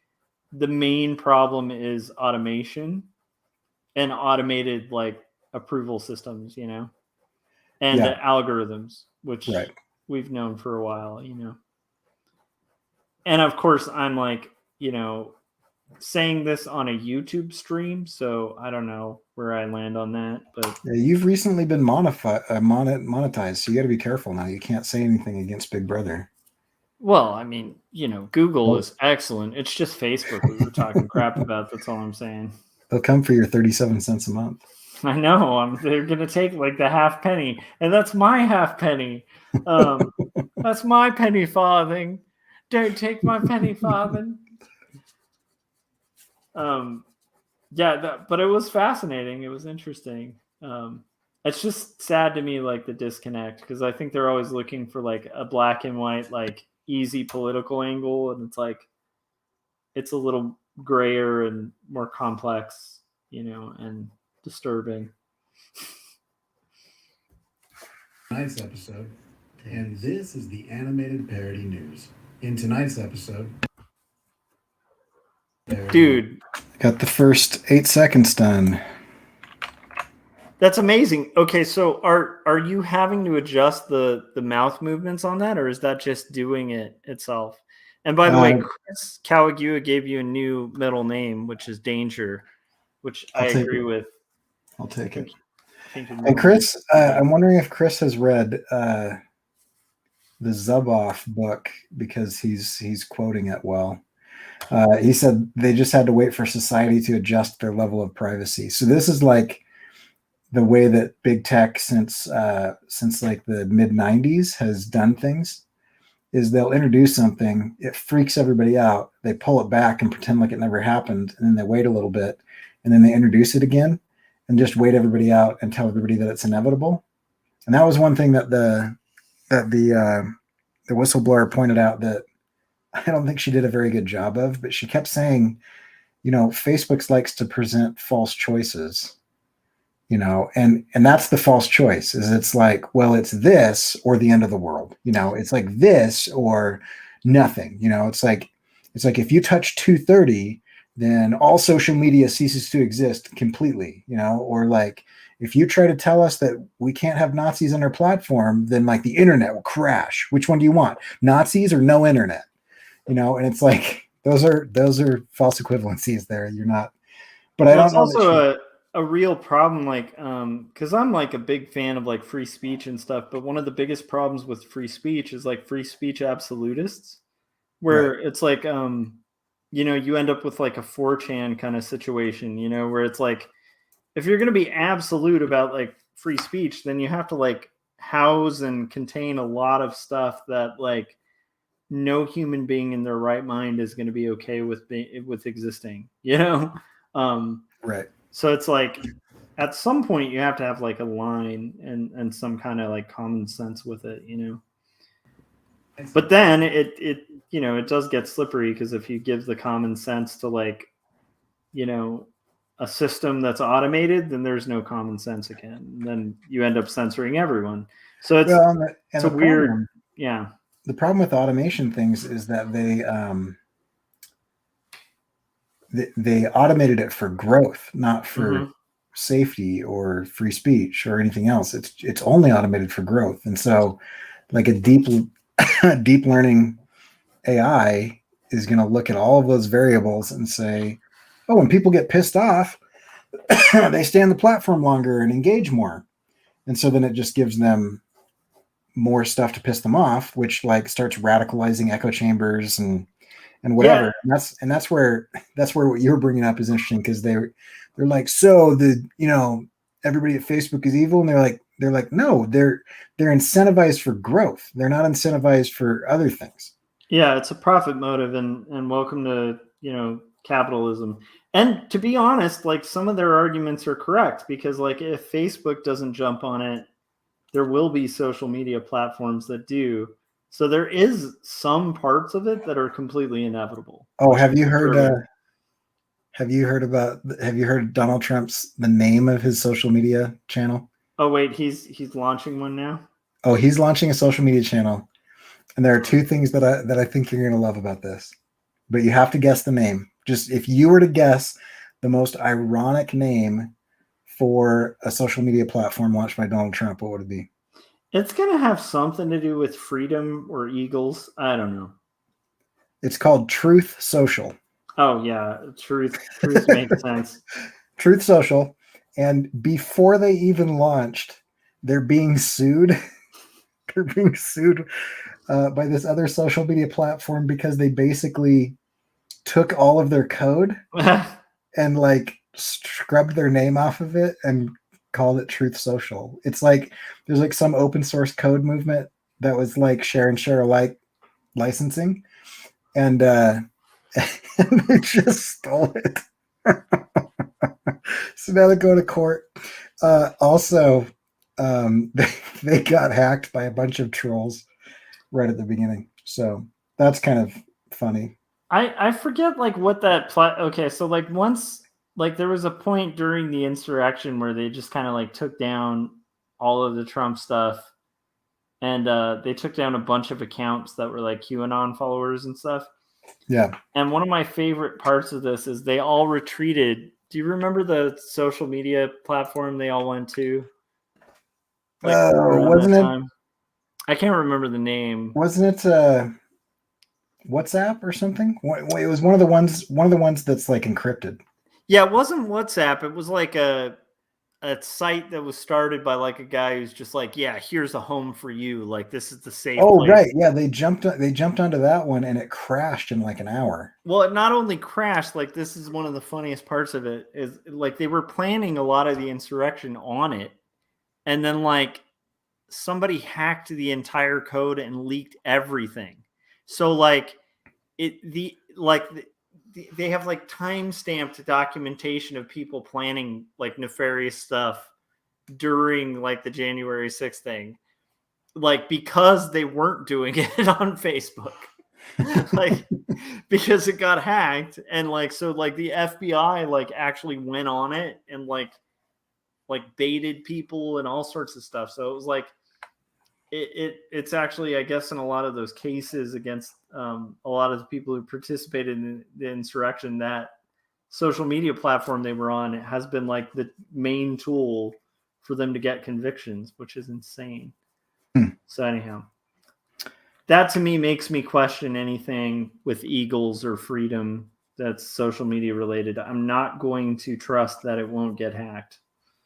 the main problem is automation and automated like approval systems, and the algorithms, which we've known for a while, And of course, I'm like, saying this on a YouTube stream, so I don't know where I land on that. But you've recently been monetized, so you got to be careful now. You can't say anything against Big Brother. Well, I mean, Google is excellent. It's just Facebook we were talking crap about. That's all I'm saying. They'll come for your 37 cents a month. I know. They're gonna take like the half penny, and that's my half penny. That's my penny farthing. Don't take my penny farthing. Yeah, but it was fascinating. It was interesting. It's just sad to me, like the disconnect, because I think they're always looking for like a black and white, like easy political angle, and it's like it's a little grayer and more complex, and disturbing. Tonight's episode, and this is the animated parody news. In tonight's episode, Dude, Got the first 8 seconds done. that's amazing. Okay, so are you having to adjust the mouth movements on that, or is that just doing it itself? And by the way, Chris Kawagua gave you a new middle name, which is Danger, which I agree with. I'll take it. And And Chris, I'm wondering if Chris has read the Zuboff book, because he's quoting it well. He said they just had to wait for society to adjust their level of privacy. So this is like the way that big tech since like the mid 90s has done things, is they'll introduce something, it freaks everybody out, they pull it back and pretend like it never happened, and then they wait a little bit, and then they introduce it again and just wait everybody out and tell everybody that it's inevitable. And that was one thing that the whistleblower pointed out that I don't think she did a very good job of, but she kept saying, Facebook likes to present false choices, and that's the false choice, is it's like, well, it's this or the end of the world. It's like this or nothing. It's like if you touch 230, then all social media ceases to exist completely, or like if you try to tell us that we can't have Nazis on our platform, then like the internet will crash. Which one do you want? Nazis or no internet? And it's like those are false equivalencies there. You're not, but I don't it's know. Also a real problem, like because I'm like a big fan of like free speech and stuff, but one of the biggest problems with free speech is like free speech absolutists, where it's like you end up with like a 4chan kind of situation, where it's like if you're going to be absolute about like free speech, then you have to like house and contain a lot of stuff that like no human being in their right mind is going to be okay with existing, Right. So it's like at some point you have to have like a line and some kind of like common sense with it, But then it does get slippery, because if you give the common sense to like, a system that's automated, then there's no common sense again. And then you end up censoring everyone. So it's a weird, yeah. The problem with automation things is that they automated it for growth, not for safety or free speech or anything else. It's only automated for growth. And so like a deep learning AI is going to look at all of those variables and say, oh, when people get pissed off, they stay on the platform longer and engage more. And so then it just gives them more stuff to piss them off, which like starts radicalizing echo chambers and whatever. Yeah. And that's where what you're bringing up is interesting, because they're like, so everybody at Facebook is evil, and they're like no, they're incentivized for growth. They're not incentivized for other things. Yeah, it's a profit motive, and welcome to capitalism. And to be honest, like some of their arguments are correct, because like if Facebook doesn't jump on it, there will be social media platforms that do. So there is some parts of it that are completely inevitable. Oh, have you heard Donald Trump's, the name of his social media channel? Oh wait, he's launching one now? Oh, he's launching a social media channel. And there are two things that I think you're going to love about this. But you have to guess the name. Just if you were to guess the most ironic name for a social media platform launched by Donald Trump, what would it be? It's going to have something to do with freedom or eagles. I don't know. It's called Truth Social. Oh, yeah. Truth makes sense. Truth Social. And before they even launched, they're being sued. They're being sued by this other social media platform because they basically took all of their code and like scrubbed their name off of it and called it Truth Social. It's like there's like some open source code movement that was like share and share alike licensing, and and they just stole it. So now they go to court. Also, they got hacked by a bunch of trolls right at the beginning. So that's kind of funny. I forget like what that okay, so like once like there was a point during the insurrection where they just kind of like took down all of the Trump stuff, and they took down a bunch of accounts that were like QAnon followers and stuff. Yeah. And one of my favorite parts of this is they all retreated. Do you remember the social media platform they all went to? Like wasn't it? I can't remember the name. Wasn't it WhatsApp or something? It was one of the ones that's like encrypted. Yeah, it wasn't WhatsApp. It was like a site that was started by like a guy who's just like, yeah, here's a home for you. Like this is the safe place. Right. Yeah, they jumped onto that one and it crashed in like an hour. Well, it not only crashed, like this is one of the funniest parts of it is like they were planning a lot of the insurrection on it. And then like somebody hacked the entire code and leaked everything. So like they have like time-stamped documentation of people planning like nefarious stuff during like the January 6th thing, like because they weren't doing it on Facebook, like because it got hacked, and like so like the FBI like actually went on it and like baited people and all sorts of stuff. So it was like it's actually, I guess, in a lot of those cases against a lot of the people who participated in the insurrection, that social media platform they were on, it has been like the main tool for them to get convictions, which is insane. So anyhow, that to me makes me question anything with Eagles or freedom that's social media related. I'm not going to trust that it won't get hacked.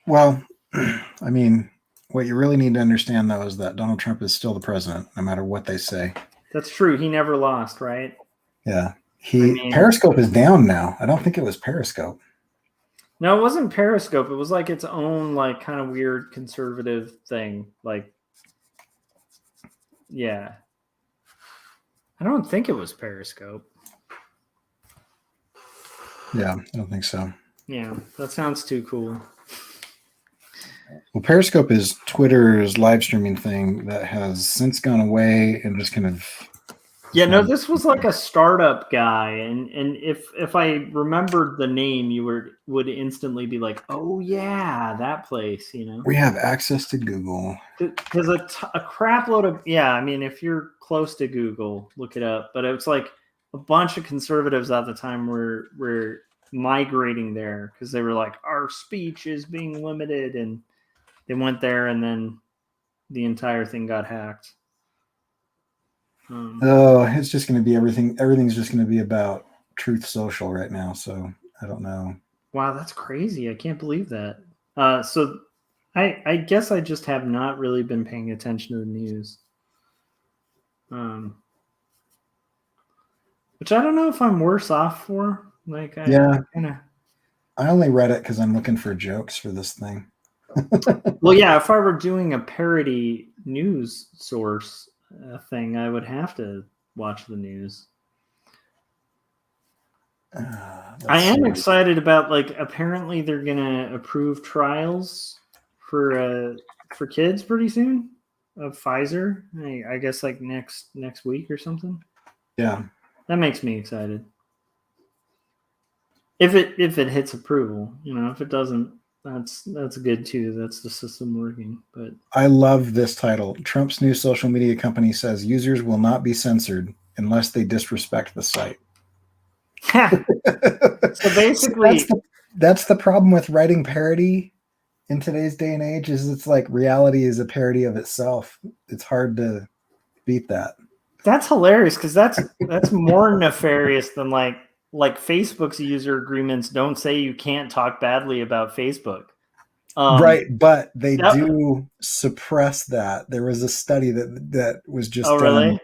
Well, I mean, what you really need to understand, though, is that Donald Trump is still the president, no matter what they say. That's true. He never lost, right? Yeah. Periscope is down now. I don't think it was Periscope. No, it wasn't Periscope. It was like its own, like, kind of weird conservative thing. Like, yeah. I don't think it was Periscope. Yeah, I don't think so. Yeah, that sounds too cool. Well, Periscope is Twitter's live streaming thing that has since gone away and just kind of. Yeah, no, this was like a startup guy, and if I remembered the name, you would instantly be like, oh yeah, that place, you know. We have access to Google. Because a crap load of I mean, if you're close to Google, look it up. But it's like a bunch of conservatives at the time were migrating there because they were like, our speech is being limited, and they went there, and then the entire thing got hacked. It's just going to be everything. Everything's just going to be about Truth Social right now. So I don't know. Wow, that's crazy. I can't believe that. So I guess I just have not really been paying attention to the news. Which I don't know if I'm worse off for. Like, I only read it because I'm looking for jokes for this thing. Well, yeah, if I were doing a parody news source thing, I would have to watch the news. I am excited about, like, apparently they're gonna approve trials for kids pretty soon of Pfizer. I guess like next week or something. Yeah, that makes me excited. If it hits approval, you know, if it doesn't, that's good too. That's the system working. But I love this title. Trump's new social media company says users will not be censored unless they disrespect the site. So basically, that's the problem with writing parody in today's day and age. Is it's like reality is a parody of itself. It's hard to beat that. That's hilarious because that's more nefarious than like Facebook's user agreements don't say you can't talk badly about Facebook. Right, but they do suppress that. There was a study that was just done. Really?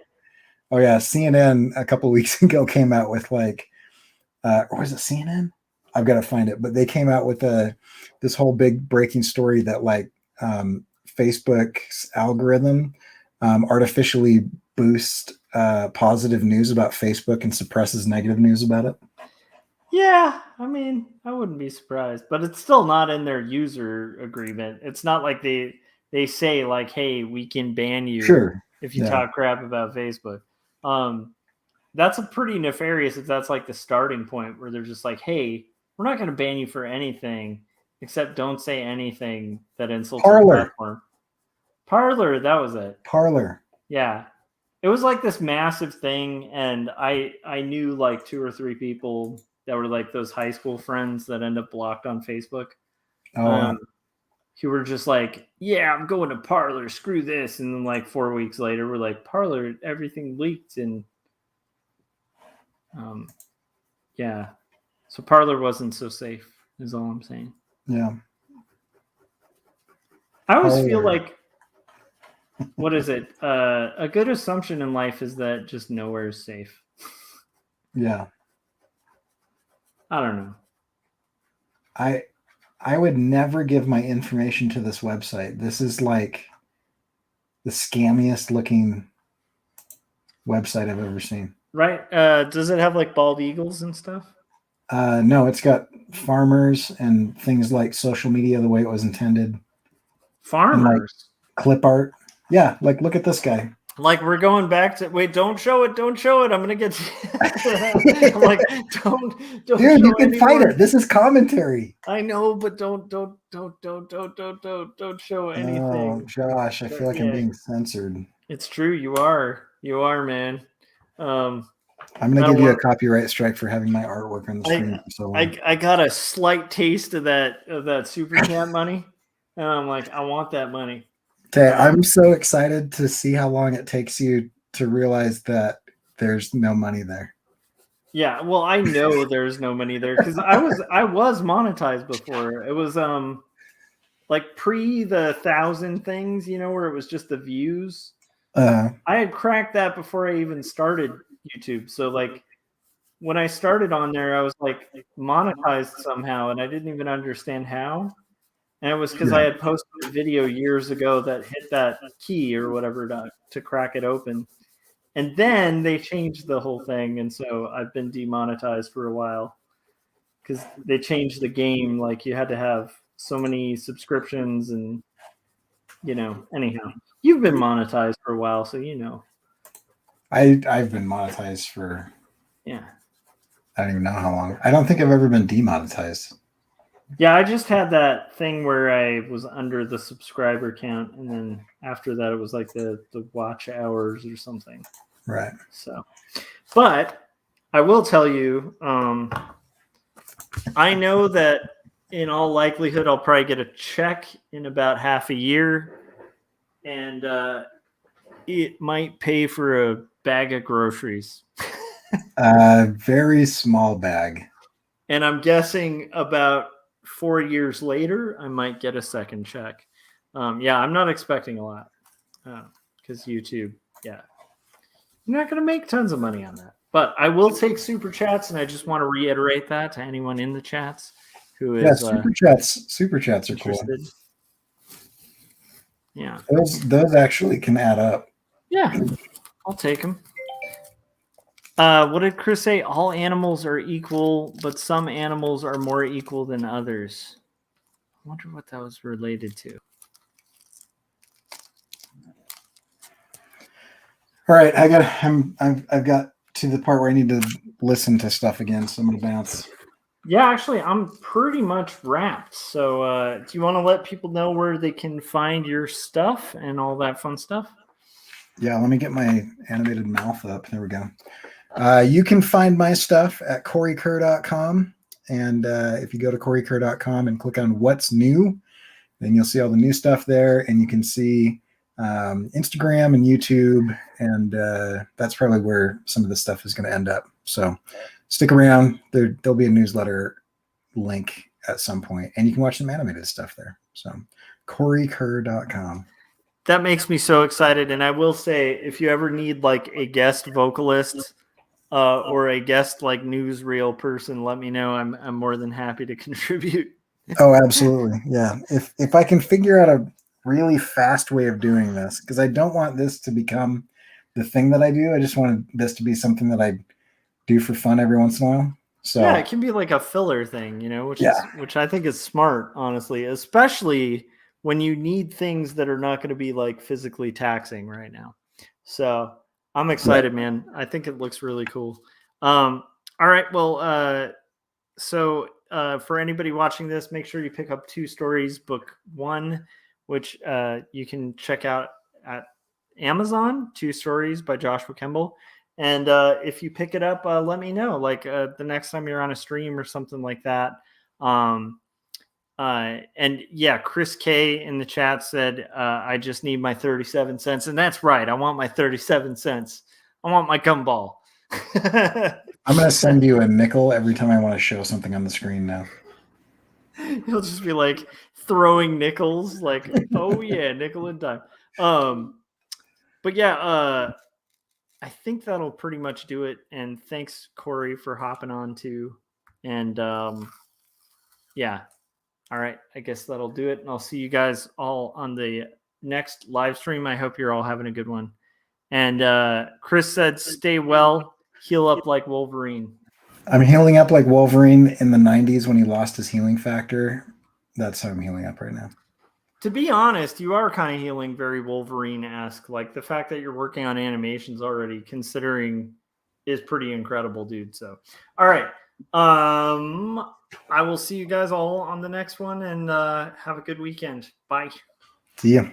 Oh yeah, CNN a couple of weeks ago came out with like, or was it CNN? I've got to find it. But they came out with this whole big breaking story that like Facebook's algorithm artificially boosts positive news about Facebook and suppresses negative news about it. Yeah, I mean, I wouldn't be surprised, but it's still not in their user agreement. It's not like they say like, "Hey, we can ban you Sure. if you Yeah. talk crap about Facebook." That's a pretty nefarious if that's like the starting point where they're just like, "Hey, we're not going to ban you for anything except don't say anything that insults our Parler. platform." Parler, that was it. Parler. Yeah. It was like this massive thing, and I knew like 2 or 3 people that were like those high school friends that end up blocked on Facebook. Oh, Who were just like, yeah, I'm going to Parler, screw this. And then like 4 weeks later, we're like, Parler, everything leaked. And yeah. So Parler wasn't so safe, is all I'm saying. yeah. I always feel Parler. like, what is it? A good assumption in life is that just nowhere is safe. Yeah. I don't know. I would never give my information to this website. This is like the scammiest looking website I've ever seen. Right? Does it have like bald eagles and stuff? No, it's got farmers and things like social media the way it was intended. Farmers. Clip art. Yeah, like look at this guy. Like we're going back to wait, don't show it. I'm gonna get I'm like, don't Dude, show you can fight anyone. it. This is commentary. I know, but don't show anything. Oh, Josh, I feel like I'm being censored. It's true, you are, man. I'm gonna give you a copyright strike for having my artwork on the screen for so long. I got a slight taste of that super chat money, and I'm like, I want that money. Okay, I'm so excited to see how long it takes you to realize that there's no money there. Yeah, well, I know there's no money there because I was monetized before. It was like pre the 1,000 things, where it was just the views. I had cracked that before I even started YouTube. So like when I started on there, I was like monetized somehow, and I didn't even understand how. And it was because I had posted a video years ago that hit that key or whatever to crack it open. And then they changed the whole thing. And so I've been demonetized for a while because they changed the game. Like you had to have so many subscriptions and, anyhow, you've been monetized for a while. So, I've been monetized for, I don't even know how long. I don't think I've ever been demonetized. Yeah, I just had that thing where I was under the subscriber count, and then after that, it was like the watch hours or something. Right. So, but I will tell you, I know that in all likelihood, I'll probably get a check in about half a year, and it might pay for a bag of groceries. A very small bag. And I'm guessing about 4 years later, I might get a second check. Yeah, I'm not expecting a lot because YouTube, you're not going to make tons of money on that. But I will take super chats, and I just want to reiterate that to anyone in the chats who is super chats are interested. Cool. Yeah, those actually can add up. Yeah, I'll take them. What did Chris say? All animals are equal, but some animals are more equal than others. I wonder what that was related to. All right, I've got to the part where I need to listen to stuff again, so I'm gonna bounce. Yeah, actually, I'm pretty much wrapped. So, do you want to let people know where they can find your stuff and all that fun stuff? Yeah, let me get my animated mouth up. There we go. You can find my stuff at CoreyKerr.com. And if you go to CoreyKerr.com and click on what's new, then you'll see all the new stuff there. And you can see Instagram and YouTube. And that's probably where some of the stuff is going to end up. So stick around. There'll be a newsletter link at some point. And you can watch some animated stuff there. So CoreyKerr.com. That makes me so excited. And I will say, if you ever need like a guest vocalist, or a guest like newsreel person, let me know. I'm more than happy to contribute. Oh, absolutely. Yeah. If I can figure out a really fast way of doing this, because I don't want this to become the thing that I do. I just want this to be something that I do for fun every once in a while. So Yeah, it can be like a filler thing, which I think is smart, honestly, especially when you need things that are not going to be like physically taxing right now. So I'm excited, man. I think it looks really cool. All right. Well, so for anybody watching this, make sure you pick up 2 stories. Book 1, which you can check out at Amazon, 2 Stories by Joshua Kemble. And if you pick it up, let me know. Like the next time you're on a stream or something like that. And yeah, Chris K in the chat said, I just need my 37 cents. And that's right. I want my 37 cents. I want my gumball. I'm going to send you a nickel every time I want to show something on the screen now. He'll just be like throwing nickels, like, oh yeah, nickel and dime. But yeah, I think that'll pretty much do it. And thanks, Corey, for hopping on too. And yeah. All right. I guess that'll do it. And I'll see you guys all on the next live stream. I hope you're all having a good one. And Chris said, stay well, heal up like Wolverine. I'm healing up like Wolverine in the 90s when he lost his healing factor. That's how I'm healing up right now. To be honest, you are kind of healing very Wolverine-esque. Like the fact that you're working on animations already, considering, is pretty incredible, dude. So, all right. I will see you guys all on the next one, and have a good weekend. Bye. See ya.